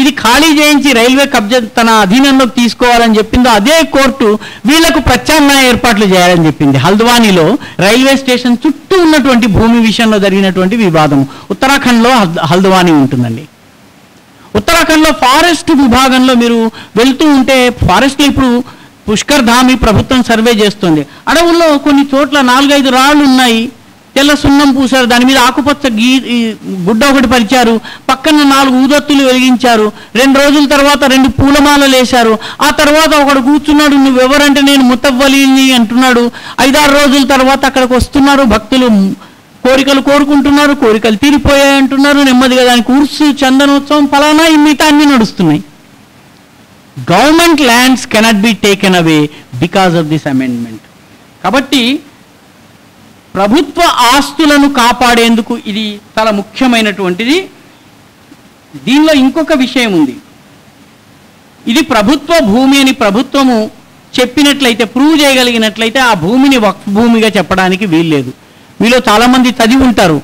ఇది ఖాళీ చేయించి రైల్వే కబ్జా తన అధీనంలోకి తీసుకోవాలని చెప్పిందో అదే కోర్టు వీళ్లకు ప్రత్యామ్నాయ ఏర్పాట్లు చేయాలని చెప్పింది. హల్ద్వానీలో రైల్వే స్టేషన్ చుట్టూ ఉన్నటువంటి భూమి విషయంలో జరిగినటువంటి వివాదం. ఉత్తరాఖండ్లో హల్ద్వానీ ఉంటుందండి. ఉత్తరాఖండ్లో ఫారెస్ట్ విభాగంలో మీరు వెళ్తూ ఉంటే, ఫారెస్ట్లో ఇప్పుడు పుష్కర్ ధామ్ ప్రభుత్వం సర్వే చేస్తుంది. అడవుల్లో కొన్ని చోట్ల 4-5 రాళ్ళు ఉన్నాయి, తెల్ల సున్నం పూసారు, దాని మీద ఆకుపచ్చ గుడ్డ ఒకటి పరిచారు, పక్కన 4 ఊదొత్తులు వెలిగించారు. 2 రోజుల తర్వాత 2 పూలమాలలు వేశారు. ఆ తర్వాత ఒకడు కూర్చున్నాడు, నువ్వెవరంటే నేను ముతవ్వలిని అంటున్నాడు. 5-6 రోజుల తర్వాత అక్కడికి వస్తున్నారు భక్తులు, కోరికలు కోరుకుంటున్నారు, కోరికలు తీరిపోయాయి అంటున్నారు. నెమ్మదిగా దానికి ఉర్సు, చందనోత్సవం, ఫలానా మిగతా అన్ని నడుస్తున్నాయి. Government lands cannot be taken away because of this amendment. కాబట్టి ప్రభుత్వ ఆస్తులను కాపాడేందుకు ఇది చాలా ముఖ్యమైనటువంటిది. దీనిలో ఇంకొక విషయం ఉంది. ఇది ప్రభుత్వ భూమి అని ప్రభుత్వము చెప్పినట్లయితే, ప్రూవ్ చేయగలిగినట్లయితే ఆ భూమిని వక్ఫ్ భూమిగా చెప్పడానికి వీల్లేదు. మీలో చాలామంది చదివి ఉంటారు,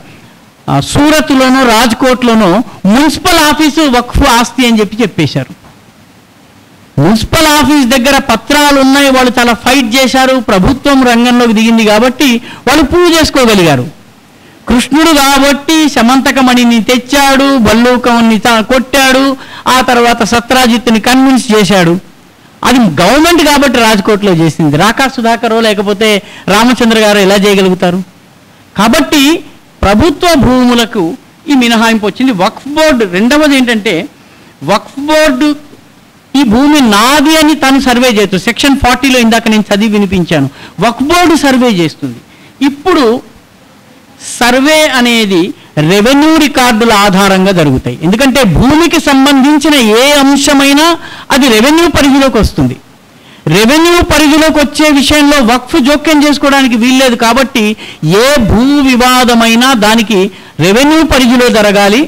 సూరత్లోనో రాజ్కోట్లోనో మున్సిపల్ ఆఫీసు వక్ఫ్ ఆస్తి అని చెప్పేశారు. మున్సిపల్ ఆఫీస్ దగ్గర పత్రాలు ఉన్నాయి, వాళ్ళు చాలా ఫైట్ చేశారు, ప్రభుత్వం రంగంలోకి దిగింది కాబట్టి వాళ్ళు ప్రూవ్ చేసుకోగలిగారు. కృష్ణుడు కాబట్టి శమంతకమణిని తెచ్చాడు, బల్లూకమణిని కొట్టాడు, ఆ తర్వాత సత్రాజిత్తుని కన్విన్స్ చేశాడు. అది గవర్నమెంట్ కాబట్టి రాజ్కోట్లో చేసింది. రాకా సుధాకరో లేకపోతే రామచంద్ర గారు ఎలా చేయగలుగుతారు? కాబట్టి ప్రభుత్వ భూములకు ఈ మినహాయింపు వచ్చింది. వక్ఫ్ బోర్డు రెండవది ఏంటంటే, వక్ఫ్ బోర్డు ఈ భూమి నాది అని తను సర్వే చేస్తుంది. సెక్షన్ 40లో ఇందాక నేను చదివి వినిపించాను. వక్ఫ్ బోర్డు సర్వే చేస్తుంది. ఇప్పుడు సర్వే అనేది రెవెన్యూ రికార్డుల ఆధారంగా జరుగుతాయి. ఎందుకంటే భూమికి సంబంధించిన ఏ అంశమైనా అది రెవెన్యూ పరిధిలోకి వస్తుంది. రెవెన్యూ పరిధిలోకి వచ్చే విషయంలో వక్ఫ్ జోక్యం చేసుకోవడానికి వీల్లేదు. కాబట్టి ఏ భూ వివాదమైనా దానికి రెవెన్యూ పరిధిలో జరగాలి.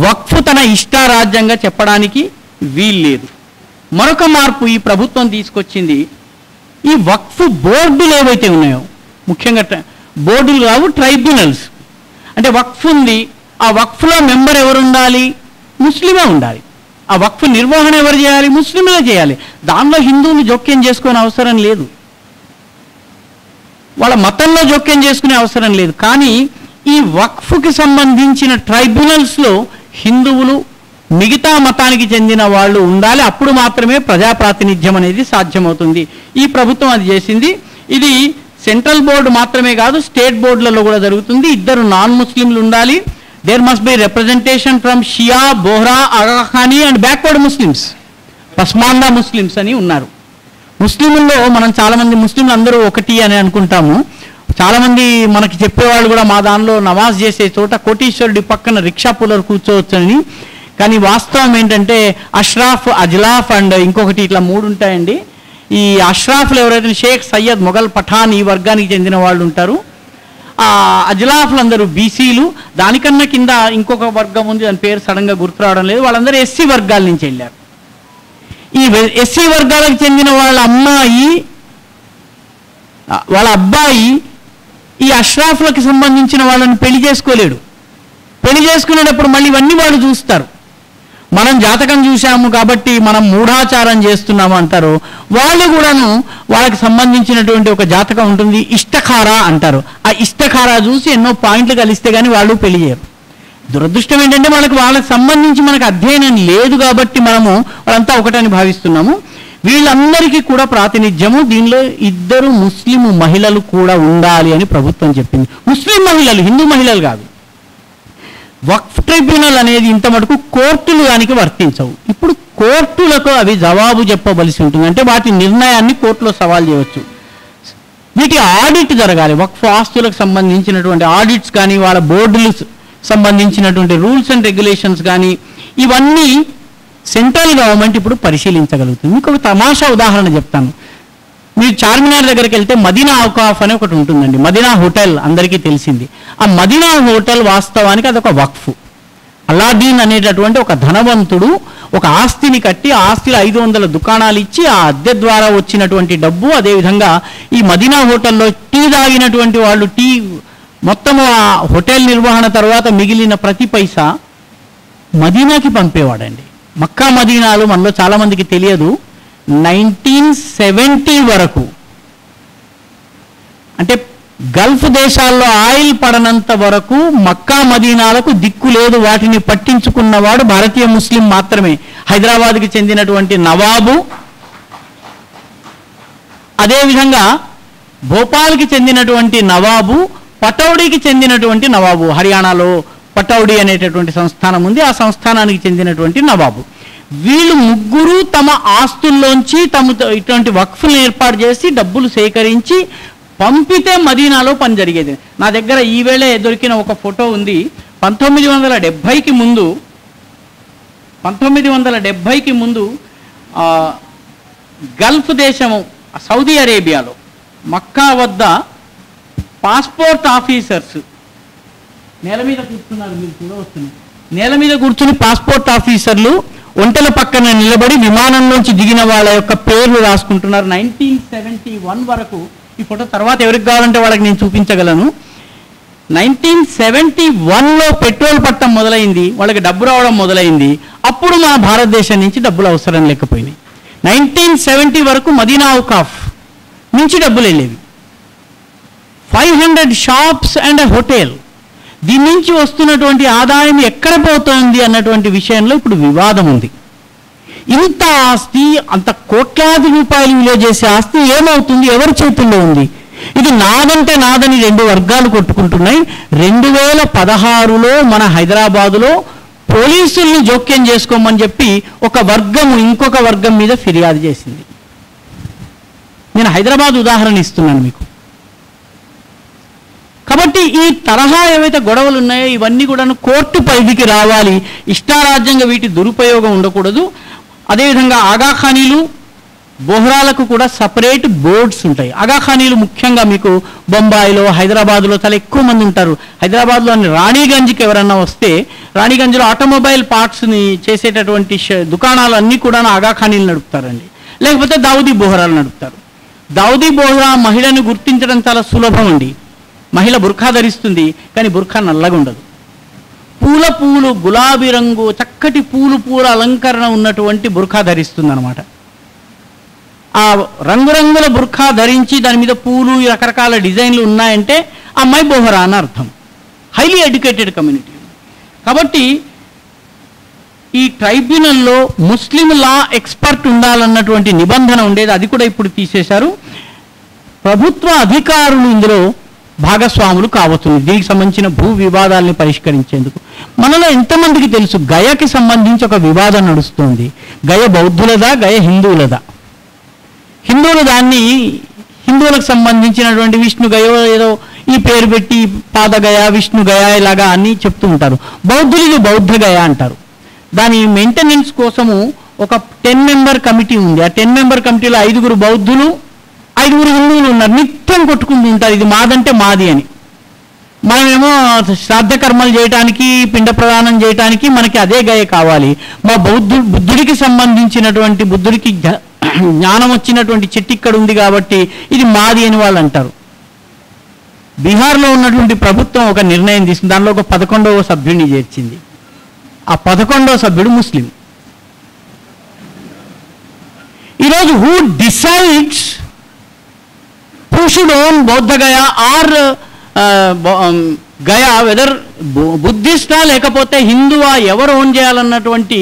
వక్ఫ్ తన ఇష్టారాజ్యంగా చెప్పడానికి వీల్లేదు. మరొక మార్పు ఈ ప్రభుత్వం తీసుకొచ్చింది, ఈ వక్ఫ్ బోర్డులు ఏవైతే ఉన్నాయో, ముఖ్యంగా బోర్డులు కావు, ట్రైబ్యునల్స్. అంటే వక్ఫ్ ఉంది, ఆ వక్ఫ్లో మెంబర్ ఎవరు ఉండాలి? ముస్లిమే ఉండాలి. ఆ వక్ఫ్ నిర్వహణ ఎవరు చేయాలి? ముస్లింలే చేయాలి. దానిలో హిందువులు జోక్యం చేసుకునే అవసరం లేదు, వాళ్ళ మతంలో జోక్యం చేసుకునే అవసరం లేదు. కానీ ఈ వక్ఫ్కి సంబంధించిన ట్రైబ్యునల్స్లో హిందువులు, మిగతా మతానికి చెందిన వాళ్ళు ఉండాలి. అప్పుడు మాత్రమే ప్రజాప్రాతినిధ్యం అనేది సాధ్యమవుతుంది. ఈ ప్రభుత్వం అది చేసింది. ఇది సెంట్రల్ బోర్డు మాత్రమే కాదు, స్టేట్ బోర్డులలో కూడా జరుగుతుంది. 2 నాన్ ముస్లింలు ఉండాలి. There must be representation from Shia, Bohra, Aga Khani and backward Muslims, Pasmanda Muslims అని ఉన్నారు. ముస్లింల్లో మనం చాలామంది ముస్లింలు అందరూ ఒకటి అని అనుకుంటాము. చాలామంది మనకి చెప్పేవాళ్ళు కూడా మా దానిలో నమాజ్ చేసే చోట కోటీశ్వరుడి పక్కన రిక్షా పూలర్ కూర్చోవచ్చని. కానీ వాస్తవం ఏంటంటే అష్రాఫ్, అజ్లాఫ్ అండ్ ఇంకొకటి ఇట్లా 3 ఉంటాయండి. ఈ అష్రాఫ్లు ఎవరైతే షేక్ సయ్యద్, మొఘల్ పఠాన్ ఈ వర్గానికి చెందిన వాళ్ళు ఉంటారు. ఆ అజ్లాఫ్లు అందరూ బీసీలు. దానికన్నా కింద ఇంకొక వర్గం ఉంది, దాని పేరు సడన్గా గుర్తు రావడం లేదు. వాళ్ళందరూ ఎస్సీ వర్గాల నుంచి వెళ్ళారు. ఈ ఎస్సీ వర్గాలకు చెందిన వాళ్ళ అమ్మాయి, వాళ్ళ అబ్బాయి ఈ అష్రాఫ్లకు సంబంధించిన వాళ్ళని పెళ్లి చేసుకోలేడు. పెళ్లి చేసుకునేటప్పుడు మళ్ళీ ఇవన్నీ వాళ్ళు చూస్తారు. మనం జాతకం చూసాము కాబట్టి మనం మూఢాచారం చేస్తున్నాము అంటారు. వాళ్ళు కూడాను వాళ్ళకి సంబంధించినటువంటి ఒక జాతకం ఉంటుంది, ఇష్టఖారా అంటారు. ఆ ఇష్టఖారా చూసి ఎన్నో పాయింట్లు కలిస్తే కానీ వాళ్ళు పెళ్లి చేయరు. దురదృష్టం ఏంటంటే వాళ్ళకి సంబంధించి మనకు అధ్యయనం లేదు కాబట్టి మనము వాళ్ళంతా ఒకటని భావిస్తున్నాము. వీళ్ళందరికీ కూడా ప్రాతినిధ్యము, దీనిలో 2 ముస్లిం మహిళలు కూడా ఉండాలి అని ప్రభుత్వం చెప్పింది. ముస్లిం మహిళలు, హిందూ మహిళలు కాదు. వక్ఫ్ ట్రైబ్యునల్ అనేది ఇంత మటుకు కోర్టులు దానికి వర్తించవు. ఇప్పుడు కోర్టులకు అవి జవాబు చెప్పవలసి ఉంటుంది. అంటే వాటి నిర్ణయాన్ని కోర్టులో సవాల్ చేయవచ్చు. వీటి ఆడిట్ జరగాలి. వక్ఫ్ ఆస్తులకు సంబంధించినటువంటి ఆడిట్స్ కానీ, వాళ్ళ బోర్డులు సంబంధించినటువంటి రూల్స్ అండ్ రెగ్యులేషన్స్ కానీ, ఇవన్నీ సెంట్రల్ గవర్నమెంట్ ఇప్పుడు పరిశీలించగలుగుతుంది. మీకు ఒక తమాషా ఉదాహరణ చెప్తాను. మీరు చార్మినార్ దగ్గరికి వెళ్తే మదీనా ఔకాఫ్ అని ఒకటి ఉంటుందండి. మదీనా హోటల్ అందరికీ తెలిసింది. ఆ మదీనా హోటల్ వాస్తవానికి అదొక వక్ఫ్. అలాద్దీన్ అనేటటువంటి ఒక ధనవంతుడు ఒక ఆస్తిని కట్టి, ఆ ఆస్తిలో 500 దుకాణాలు ఇచ్చి, ఆ అద్దె ద్వారా వచ్చినటువంటి డబ్బు, అదేవిధంగా ఈ మదీనా హోటల్లో టీ తాగినటువంటి వాళ్ళు టీ మొత్తము ఆ హోటల్ నిర్వహణ తర్వాత మిగిలిన ప్రతి పైసా మదీనాకి పంపేవాడండి. మక్కా మదీనాలు మనలో చాలామందికి తెలియదు. 1970 వరకు, అంటే గల్ఫ్ దేశాల్లో ఆయిల్ పడనంత వరకు మక్కా మదీనాలకు దిక్కు లేదు. వాటిని పట్టించుకున్నవాడు భారతీయ ముస్లిం మాత్రమే. హైదరాబాద్కి చెందినటువంటి నవాబు, అదేవిధంగా భోపాల్కి చెందినటువంటి నవాబు, పటౌడీకి చెందినటువంటి నవాబు. హర్యానాలో పటౌడీ అనేటటువంటి సంస్థానం ఉంది, ఆ సంస్థానానికి చెందినటువంటి నవాబు. వీళ్ళు ముగ్గురు తమ ఆస్తుల్లోంచి ఇటువంటి వక్ఫ్లను ఏర్పాటు చేసి డబ్బులు సేకరించి పంపితే మదీనాలో పని జరిగేది. నా దగ్గర ఈవేళే దొరికిన ఒక ఫోటో ఉంది. 1970కి ముందు గల్ఫ్ దేశము సౌదీ అరేబియాలో మక్కా వద్ద పాస్పోర్ట్ ఆఫీసర్స్ నేల మీద కూర్చున్నారు, మీరు చూడవస్తుంది. నేల మీద కూర్చుని పాస్పోర్ట్ ఆఫీసర్లు ఒంటెల పక్కన నిలబడి విమానంలోంచి దిగిన వాళ్ళ యొక్క పేర్లు రాసుకుంటున్నారు. 1971 వరకు. ఈ ఫోటో తర్వాత ఎవరికి కావాలంటే వాళ్ళకి నేను చూపించగలను. 1971లో పెట్రోల్ పట్టడం మొదలైంది, వాళ్ళకి డబ్బు రావడం మొదలైంది. అప్పుడు మన భారతదేశం నుంచి డబ్బులు అవసరం లేకపోయినాయి. 1970 వరకు మదీనా ఔకాఫ్ నుంచి డబ్బులు వెళ్ళేవి. 500 షాప్స్ అండ్ హోటల్. దీని నుంచి వస్తున్నటువంటి ఆదాయం ఎక్కడ పోతోంది అన్నటువంటి విషయంలో ఇప్పుడు వివాదం ఉంది. ఇంత ఆస్తి, అంత కోట్లాది రూపాయలు విలువ చేసే ఆస్తి ఏమవుతుంది, ఎవరి చేతుల్లో ఉంది? ఇది నాదంటే నాదని రెండు వర్గాలు కొట్టుకుంటున్నాయి. 2016లో మన హైదరాబాదులో పోలీసుల్ని జోక్యం చేసుకోమని చెప్పి ఒక వర్గము ఇంకొక వర్గం మీద ఫిర్యాదు చేసింది. నేను హైదరాబాద్ ఉదాహరణ ఇస్తున్నాను మీకు. కాబట్టి ఈ తరహా ఏవైతే గొడవలు ఉన్నాయో ఇవన్నీ కూడా కోర్టు పరిధికి రావాలి. ఇష్టారాజ్యంగా వీటి దురుపయోగం ఉండకూడదు. అదేవిధంగా ఆగాఖానీలు, బోహ్రాలకు కూడా సపరేట్ బోర్డ్స్ ఉంటాయి. ఆగాఖానీలు ముఖ్యంగా మీకు బొంబాయిలో, హైదరాబాద్లో చాలా ఎక్కువ మంది ఉంటారు. హైదరాబాద్లోని రాణిగంజ్కి ఎవరన్నా వస్తే, రాణిగంజ్లో ఆటోమొబైల్ పార్ట్స్ని చేసేటటువంటి దుకాణాలు అన్నీ కూడా ఆగాఖానీలు నడుపుతారండి. లేకపోతే దావుదీ బోహ్రాలు నడుపుతారు. దావుదీ బోహ్రా మహిళను గుర్తించడం చాలా సులభం అండి. మహిళ బుర్ఖా ధరిస్తుంది, కానీ బుర్ఖా నల్లగా ఉండదు. పూలు గులాబీ రంగు చక్కటి పూల అలంకరణ ఉన్నటువంటి బుర్ఖా ధరిస్తుంది అనమాట. ఆ రంగురంగుల బుర్ఖా ధరించి దాని మీద పూలు, రకరకాల డిజైన్లు ఉన్నాయంటే అమ్మాయి బోహరా అని అర్థం. Highly educated community. కాబట్టి ఈ ట్రైబ్యునల్లో ముస్లిం లా ఎక్స్పర్ట్ ఉండాలన్నటువంటి నిబంధన ఉండేది, అది కూడా ఇప్పుడు తీసేశారు. ప్రభుత్వ అధికారులు ఇందులో భాగస్వాములు కావచ్చును దీనికి సంబంధించిన భూ వివాదాలని పరిష్కరించేందుకు. మనలో ఎంతమందికి తెలుసు గయకి సంబంధించి ఒక వివాదం నడుస్తుంది. గయ బౌద్ధులదా, గయ హిందువులదా? హిందువులు దాన్ని హిందువులకు సంబంధించినటువంటి విష్ణు గయ ఏదో ఈ పేరు పెట్టి పాదగయ, విష్ణు గయ ఇలాగా అని చెప్తూ ఉంటారు. బౌద్ధులు ఇది బౌద్ధ గయ అంటారు. దాని మెయింటెనెన్స్ కోసము ఒక 10 మెంబర్ కమిటీ ఉంది. ఆ 10 మెంబర్ కమిటీలో 5 బౌద్ధులు, 5 హిందువులు ఉన్నారు. నిత్యం కొట్టుకుంటూ ఉంటారు, ఇది మాదంటే మాది అని. మనమేమో శ్రాద్ధ కర్మలు చేయటానికి, పిండ ప్రదానం చేయటానికి మనకి అదే గయ కావాలి. మా బుద్ధుడికి సంబంధించినటువంటి, బుద్ధుడికి జ్ఞానం వచ్చినటువంటి చెట్టు ఇక్కడ ఉంది కాబట్టి ఇది మాది అని వాళ్ళు అంటారు. బీహార్లో ఉన్నటువంటి ప్రభుత్వం ఒక నిర్ణయం తీసుకుంది, దానిలో ఒక 11వ సభ్యుడిని చేర్చింది. ఆ 11వ సభ్యుడు ముస్లిం. ఈరోజు who decides who should own Bodh Gaya or Gaya, whether బుద్ధిస్టా లేకపోతే హిందువా, ఎవరు ఓన్ చేయాలన్నటువంటి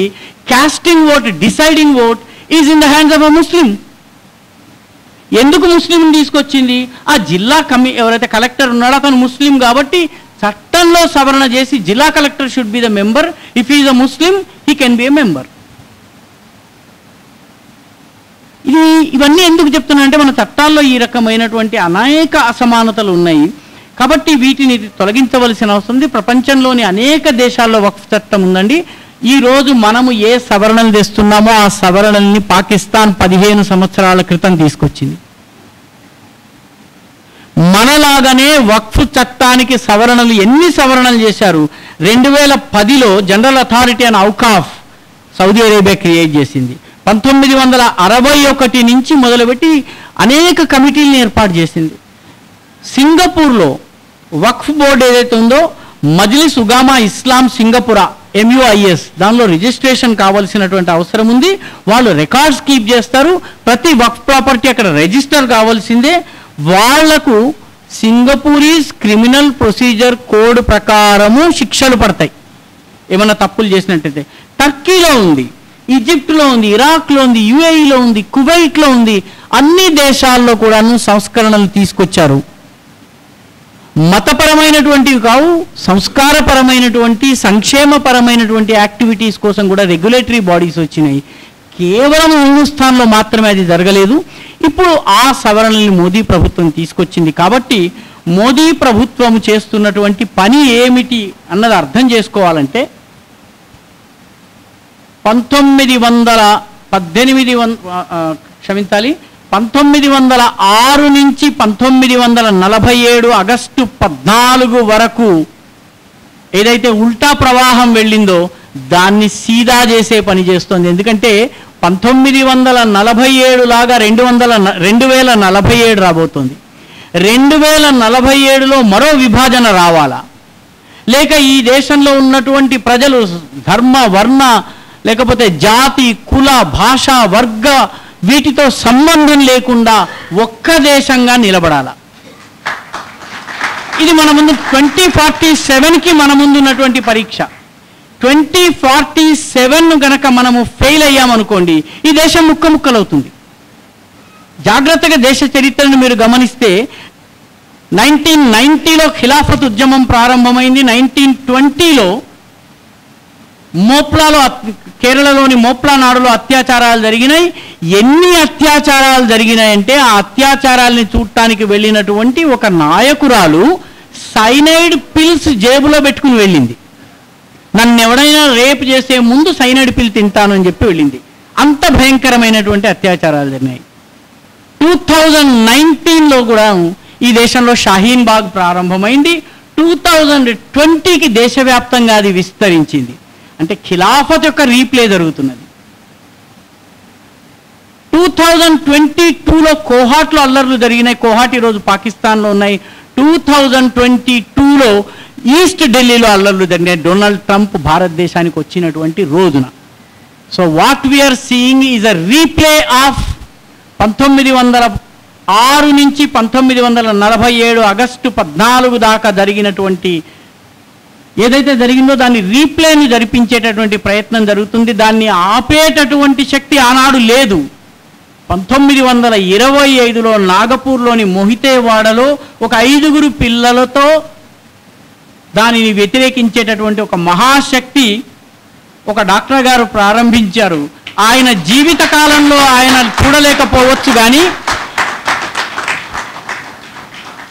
casting vote, deciding vote is in the hands of a Muslim. ఎందుకు ముస్లింని తీసుకొచ్చింది? ఆ జిల్లా ఎవరైతే కలెక్టర్ ఉన్నాడో అతను ముస్లిం కాబట్టి చట్టంలో సవరణ చేసి జిల్లా collector should be the member. If is a Muslim he can be a member. ఇవన్నీ ఎందుకు చెప్తున్నానంటే మన చట్టాల్లో ఈ రకమైనటువంటి అనేక అసమానతలు ఉన్నాయి. కాబట్టి వీటిని తొలగించవలసిన అవసరం ఉంది. ప్రపంచంలోని అనేక దేశాల్లో వక్ఫ్ చట్టం ఉందండి. ఈరోజు మనము ఏ సవరణలు తెస్తున్నామో ఆ సవరణల్ని పాకిస్తాన్ 15 సంవత్సరాల క్రితం తీసుకొచ్చింది. మనలాగానే వక్ఫ్ చట్టానికి సవరణలు ఎన్ని సవరణలు చేశారు? 2010లో general authority and Awqaf Saudi Arabia create చేసింది. 1961 నుంచి మొదలుపెట్టి అనేక కమిటీలను ఏర్పాటు చేసింది. సింగపూర్లో వక్ఫ్ బోర్డు ఏదైతే ఉందో మజ్లిస్ ఉగామా ఇస్లాం సింగపురా MUIS, దానిలో రిజిస్ట్రేషన్ కావాల్సినటువంటి అవసరం ఉంది. వాళ్ళు రికార్డ్స్ కీప్ చేస్తారు. ప్రతి వక్ఫ్ ప్రాపర్టీ అక్కడ రిజిస్టర్ కావాల్సిందే. వాళ్లకు సింగపూరీస్ క్రిమినల్ ప్రొసీజర్ కోడ్ ప్రకారము శిక్షలు పడతాయి ఏమన్నా తప్పులు చేసినట్టయితే. టర్కీలో ఉంది, ఈజిప్ట్లో ఉంది, ఇరాక్లో ఉంది, UAEలో ఉంది, కువైట్లో ఉంది. అన్ని దేశాల్లో కూడాను సంస్కరణలు తీసుకొచ్చారు. మతపరమైనటువంటివి కావు, సంస్కారపరమైనటువంటి సంక్షేమపరమైనటువంటి యాక్టివిటీస్ కోసం కూడా రెగ్యులేటరీ బాడీస్ వచ్చినాయి. కేవలం హిందుస్థాన్లో మాత్రమే అది జరగలేదు. ఇప్పుడు ఆ సవరణల్ని మోదీ ప్రభుత్వం తీసుకొచ్చింది. కాబట్టి మోదీ ప్రభుత్వం చేస్తున్నటువంటి పని ఏమిటి అన్నది అర్థం చేసుకోవాలంటే 1906 నుంచి 1947 ఆగస్టు 14 వరకు ఏదైతే ఉల్టా ప్రవాహం వెళ్ళిందో దాన్ని సీదా చేసే పని చేస్తుంది. ఎందుకంటే 1947 లాగా 2047 రాబోతుంది. 2047లో మరో విభజన రావాలా, లేక ఈ దేశంలో ఉన్నటువంటి ప్రజలు ధర్మ వర్ణ లేకపోతే జాతి కుల భాష వర్గ వీటితో సంబంధం లేకుండా ఒక్క దేశంగా నిలబడాల. ఇది మన ముందు 2047కి మన ముందు ఉన్నటువంటి పరీక్ష. 2047 గనక మనము ఫెయిల్ అయ్యామనుకోండి ఈ దేశం ముక్కముక్కలవుతుంది. జాగ్రత్తగా దేశ చరిత్రను మీరు గమనిస్తే 1990లో ఖిలాఫత్ ఉద్యమం ప్రారంభమైంది. 1920లో మోప్లాలో కేరళలోని మోప్లా నాడులో అత్యాచారాలు జరిగినాయి. ఎన్ని అత్యాచారాలు జరిగినాయంటే ఆ అత్యాచారాలని చూడటానికి వెళ్ళినటువంటి ఒక నాయకురాలు సైనైడ్ పిల్స్ జేబులో పెట్టుకుని వెళ్ళింది. నన్ను ఎవడైనా రేపు చేసే ముందు సైనైడ్ పిల్ తింటాను అని చెప్పి వెళ్ళింది. అంత భయంకరమైనటువంటి అత్యాచారాలు జరిగినాయి. 2019లో కూడా ఈ దేశంలో షాహీన్ బాగ్ ప్రారంభమైంది. 2020కి దేశవ్యాప్తంగా అది విస్తరించింది. అంటే ఖిలాఫత్ యొక్క రీప్లే జరుగుతున్నది. 2022లో కోహాట్లో అల్లర్లు జరిగినాయి. కోహాట్ ఈరోజు పాకిస్తాన్లో ఉన్నాయి. 2022లో ఈస్ట్ ఢిల్లీలో అల్లర్లు జరిగినాయి డొనాల్డ్ ట్రంప్ భారతదేశానికి వచ్చినటువంటి రోజున. So what we are seeing is a replay of 1906 నుంచి 1947 ఆగస్టు 14 దాకా జరిగినటువంటి ఏదైతే జరిగిందో దాన్ని రీప్లేని జరిపించేటటువంటి ప్రయత్నం జరుగుతుంది. దాన్ని ఆపేటటువంటి శక్తి ఆనాడు లేదు. 1925లో నాగపూర్లోని మొహితేవాడలో ఒక 5 పిల్లలతో దానిని వ్యతిరేకించేటటువంటి ఒక మహాశక్తి ఒక డాక్టర్ గారు ప్రారంభించారు. ఆయన జీవిత కాలంలో ఆయన చూడలేకపోవచ్చు, కానీ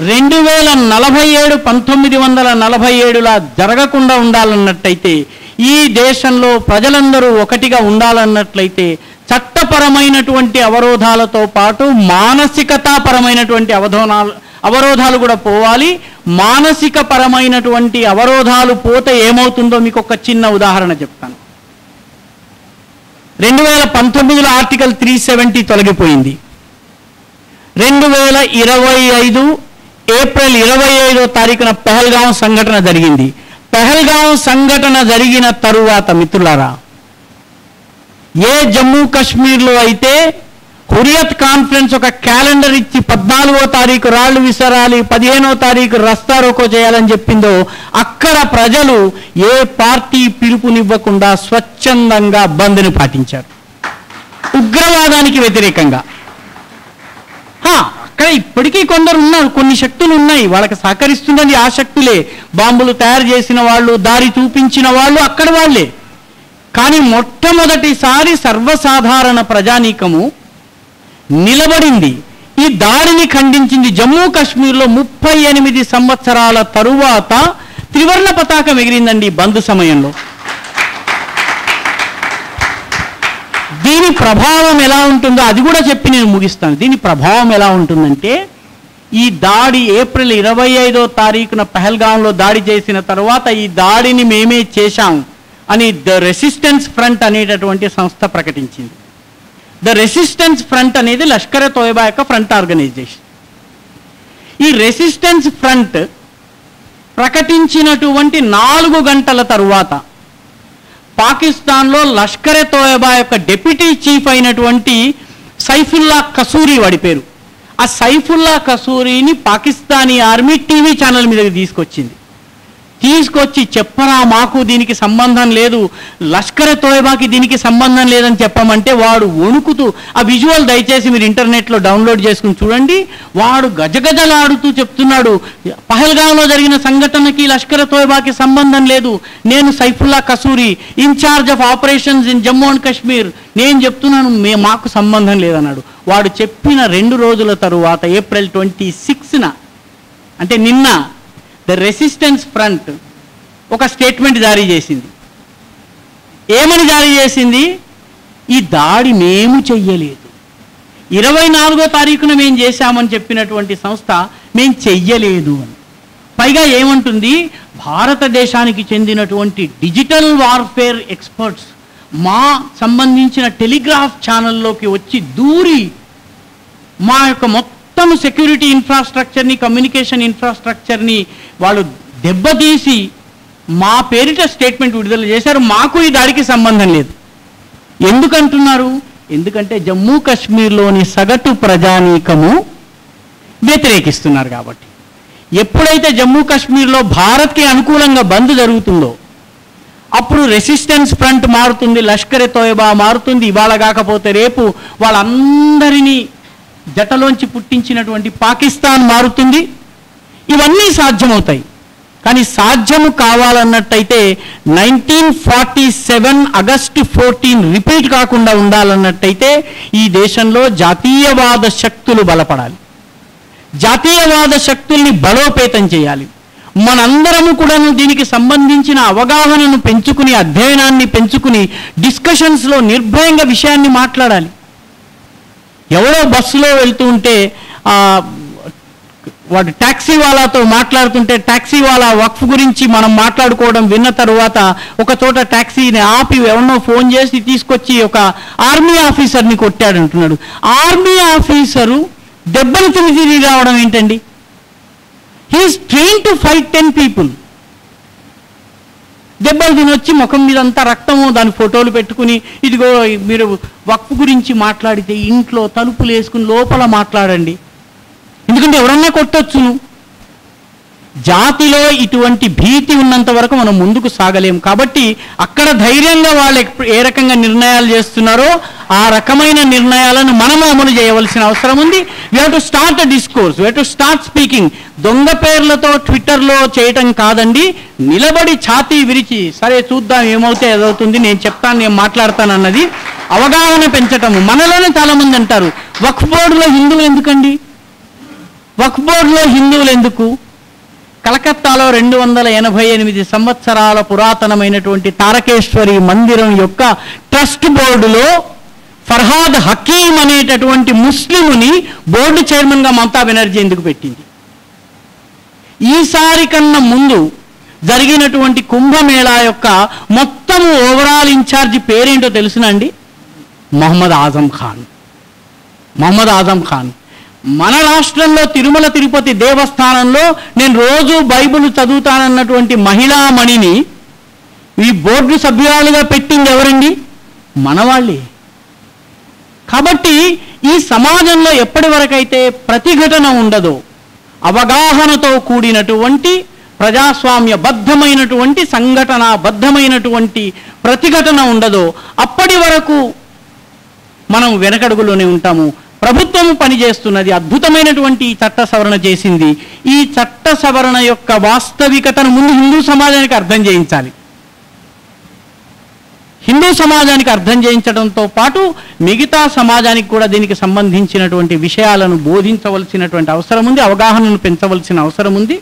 2047 1947లా జరగకుండా ఉండాలన్నట్టయితే, ఈ దేశంలో ప్రజలందరూ ఒకటిగా ఉండాలన్నట్లయితే చట్టపరమైనటువంటి అవరోధాలతో పాటు మానసికతాపరమైనటువంటి అవరోధాలు కూడా పోవాలి. మానసిక పరమైనటువంటి అవరోధాలు పోతే ఏమవుతుందో మీకు ఒక చిన్న ఉదాహరణ చెప్తాను. 2019లో ఆర్టికల్ 370 తొలగిపోయింది. 2025 ఏప్రిల్ 25వ తారీఖున పెహల్గాం సంఘటన జరిగింది. పెహల్గాం సంఘటన జరిగిన తరువాత మిత్రులారా, ఏ జమ్మూ కాశ్మీర్లో అయితే హురియత్ కాన్ఫరెన్స్ ఒక క్యాలెండర్ ఇచ్చి 14వ తారీఖు రాళ్లు విసరాలి, 15వ తారీఖు రస్తా రోకో చేయాలని చెప్పిందో అక్కడ ప్రజలు ఏ పార్టీ పిలుపునివ్వకుండా స్వచ్ఛందంగా బంద్ని పాటించారు ఉగ్రవాదానికి వ్యతిరేకంగా. అక్కడ ఇప్పటికీ కొందరు ఉన్నారు, కొన్ని శక్తులు ఉన్నాయి, వాళ్ళకి సహకరిస్తున్నది ఆ శక్తులే. బాంబులు తయారు చేసిన వాళ్ళు, దారి చూపించిన వాళ్ళు అక్కడ వాళ్ళే. కానీ మొట్టమొదటిసారి సర్వసాధారణ ప్రజానీకము నిలబడింది, ఈ దాడిని ఖండించింది. జమ్మూ కాశ్మీర్లో 38 సంవత్సరాల తరువాత త్రివర్ణ పతాకం ఎగిరిందండి బంద్ సమయంలో. దీని ప్రభావం ఎలా ఉంటుందో అది కూడా చెప్పి నేను ముగిస్తాను. దీని ప్రభావం ఎలా ఉంటుందంటే, ఈ దాడి ఏప్రిల్ 25వ తారీఖున పెహల్గాంలో దాడి చేసిన తర్వాత ఈ దాడిని మేమే చేశాం అని ద రెసిస్టెన్స్ ఫ్రంట్ అనేటటువంటి సంస్థ ప్రకటించింది. ద రెసిస్టెన్స్ ఫ్రంట్ అనేది లష్కర్ తోయబా యొక్క ఫ్రంట్ ఆర్గనైజేషన్. ఈ రెసిస్టెన్స్ ఫ్రంట్ ప్రకటించినటువంటి 4 గంటల తరువాత పాకిస్తాన్లో లష్కరే తోయబా యొక్క డిప్యూటీ చీఫ్ అయినటువంటి సైఫుల్లా కసూరి వాడి పేరు. ఆ సైఫుల్లా కసూరిని పాకిస్తానీ ఆర్మీ టీవీ ఛానల్ మీదకి తీసుకొచ్చి చెప్పరా మాకు దీనికి సంబంధం లేదు, లష్కరే తోయబాకి దీనికి సంబంధం లేదని చెప్పమంటే వాడు వణుకుతూ, ఆ విజువల్ దయచేసి మీరు ఇంటర్నెట్లో డౌన్లోడ్ చేసుకుని చూడండి, వాడు గజగజలాడుతూ చెప్తున్నాడు, పహల్గాంలో జరిగిన సంఘటనకి లష్కరే తోయబాకి సంబంధం లేదు, నేను Saifullah Kasuri, in charge of operations in Jammu and Kashmir, నేను చెప్తున్నాను మాకు సంబంధం లేదన్నాడు. వాడు చెప్పిన 2 రోజుల తరువాత ఏప్రిల్ 26న అంటే నిన్న ద రెసిస్టెన్స్ ఫ్రంట్ ఒక స్టేట్మెంట్ జారీ చేసింది. ఏమని జారీ చేసింది? ఈ దాడి మేము చెయ్యలేదు, 24వ తారీఖున మేము చేశామని చెప్పినటువంటి సంస్థ మేము చెయ్యలేదు అని. పైగా ఏమంటుంది, భారతదేశానికి చెందినటువంటి డిజిటల్ వార్ఫేర్ ఎక్స్పర్ట్స్ మా సంబంధించిన టెలిగ్రాఫ్ ఛానల్లోకి వచ్చి దూరి మా యొక్క మొత్తం సెక్యూరిటీ ఇన్ఫ్రాస్ట్రక్చర్ని, కమ్యూనికేషన్ ఇన్ఫ్రాస్ట్రక్చర్ని వాళ్ళు దెబ్బతీసి మా పేరిట స్టేట్మెంట్ విడుదల చేశారు, మాకు ఈ దాడికి సంబంధం లేదు. ఎందుకంటున్నారు? ఎందుకంటే జమ్మూ కాశ్మీర్లోని సగటు ప్రజానీకము వ్యతిరేకిస్తున్నారు కాబట్టి. ఎప్పుడైతే జమ్మూ కాశ్మీర్లో భారత్కి అనుకూలంగా బంద్ జరుగుతుందో అప్పుడు రెసిస్టెన్స్ ఫ్రంట్ మారుతుంది, లష్కరే తోయబా మారుతుంది, ఇవాళ కాకపోతే రేపు వాళ్ళందరినీ జటలోంచి పుట్టించినటువంటి పాకిస్తాన్ మారుతుంది. ఇవన్నీ సాధ్యమవుతాయి. కానీ సాధ్యము కావాలన్నట్టయితే 1947 ఆగస్టు 14 రిపీట్ కాకుండా ఉండాలన్నట్టయితే ఈ దేశంలో జాతీయవాద శక్తులు బలపడాలి, జాతీయవాద శక్తుల్ని బలోపేతం చేయాలి. మనందరము కూడా దీనికి సంబంధించిన అవగాహనను పెంచుకుని, అధ్యయనాన్ని పెంచుకుని, డిస్కషన్స్లో నిర్భయంగా విషయాన్ని మాట్లాడాలి. ఎవరో బస్సులో వెళ్తూ ఉంటే వాడు ట్యాక్సీ వాళ్ళతో మాట్లాడుతుంటే ట్యాక్సీ వాళ్ళ వక్ఫ్ గురించి మనం మాట్లాడుకోవడం విన్న తరువాత ఒక చోట ట్యాక్సీని ఆపి ఎవరినో ఫోన్ చేసి తీసుకొచ్చి ఒక ఆర్మీ ఆఫీసర్ని కొట్టాడు అంటున్నాడు. ఆర్మీ ఆఫీసరు దెబ్బలు తిరిగి రావడం ఏంటండి? He is trained to fight 10 people. దెబ్బలు తినొచ్చి ముఖం మీద అంతా రక్తము, దాని ఫోటోలు పెట్టుకుని, ఇదిగో మీరు వక్ఫ్ గురించి మాట్లాడితే ఇంట్లో తలుపులు వేసుకుని లోపల మాట్లాడండి, ఎందుకంటే ఎవరన్నా కొట్టొచ్చును. జాతిలో ఇటువంటి భీతి ఉన్నంత వరకు మనం ముందుకు సాగలేము. కాబట్టి అక్కడ ధైర్యంగా వాళ్ళు ఏ రకంగా నిర్ణయాలు చేస్తున్నారో ఆ రకమైన నిర్ణయాలను మనం అమలు చేయవలసిన అవసరం ఉంది. We have to start a discourse, we have to start speaking. దొంగ పేర్లతో ట్విట్టర్లో చేయటం కాదండి, నిలబడి ఛాతీ విరిచి సరే చూద్దాం ఏమవుతే ఏదవుతుంది, నేను చెప్తాను, నేను మాట్లాడతానన్నది అవగాహన పెంచటము. మనలోనే చాలామంది అంటారు వక్ఫ్ బోర్డులో హిందువులు ఎందుకండి, వక్ఫ్ బోర్డులో హిందువులు ఎందుకు? కలకత్తాలో 288 సంవత్సరాల పురాతనమైనటువంటి తారకేశ్వరి మందిరం యొక్క ట్రస్ట్ బోర్డులో ఫర్హాద్ హకీం అనేటటువంటి ముస్లిముని బోర్డు చైర్మన్గా మమతా బెనర్జీ ఎందుకు పెట్టింది? ఈసారి కన్నా ముందు జరిగినటువంటి కుంభమేళా యొక్క మొత్తం ఓవరాల్ ఇన్ఛార్జి పేరేంటో తెలుసునండి? మొహమ్మద్ ఆజం ఖాన్. మొహమ్మద్ ఆజం ఖాన్ మన రాష్ట్రంలో తిరుమల తిరుపతి దేవస్థానంలో నేను రోజు బైబిల్ చదువుతానన్నటువంటి మహిళామణిని ఈ బోర్డు సభ్యురాలుగా పెట్టింది ఎవరండి? మనవాళ్ళే. కాబట్టి ఈ సమాజంలో ఎప్పటి వరకైతే ప్రతిఘటన ఉండదో, అవగాహనతో కూడినటువంటి ప్రజాస్వామ్యబద్ధమైనటువంటి సంఘటనాబద్ధమైనటువంటి ప్రతిఘటన ఉండదో అప్పటి వరకు మనం వెనకడుగులోనే ఉంటాము. ప్రభుత్వం పనిచేస్తున్నది, అద్భుతమైనటువంటి చట్ట సవరణ చేసింది. ఈ చట్ట సవరణ యొక్క వాస్తవికతను ముందు హిందూ సమాజానికి అర్థం చేయించాలి. హిందూ సమాజానికి అర్థం చేయించడంతో పాటు మిగతా సమాజానికి కూడా దీనికి సంబంధించినటువంటి విషయాలను బోధించవలసినటువంటి అవసరం ఉంది, అవగాహనను పెంచవలసిన అవసరం ఉంది.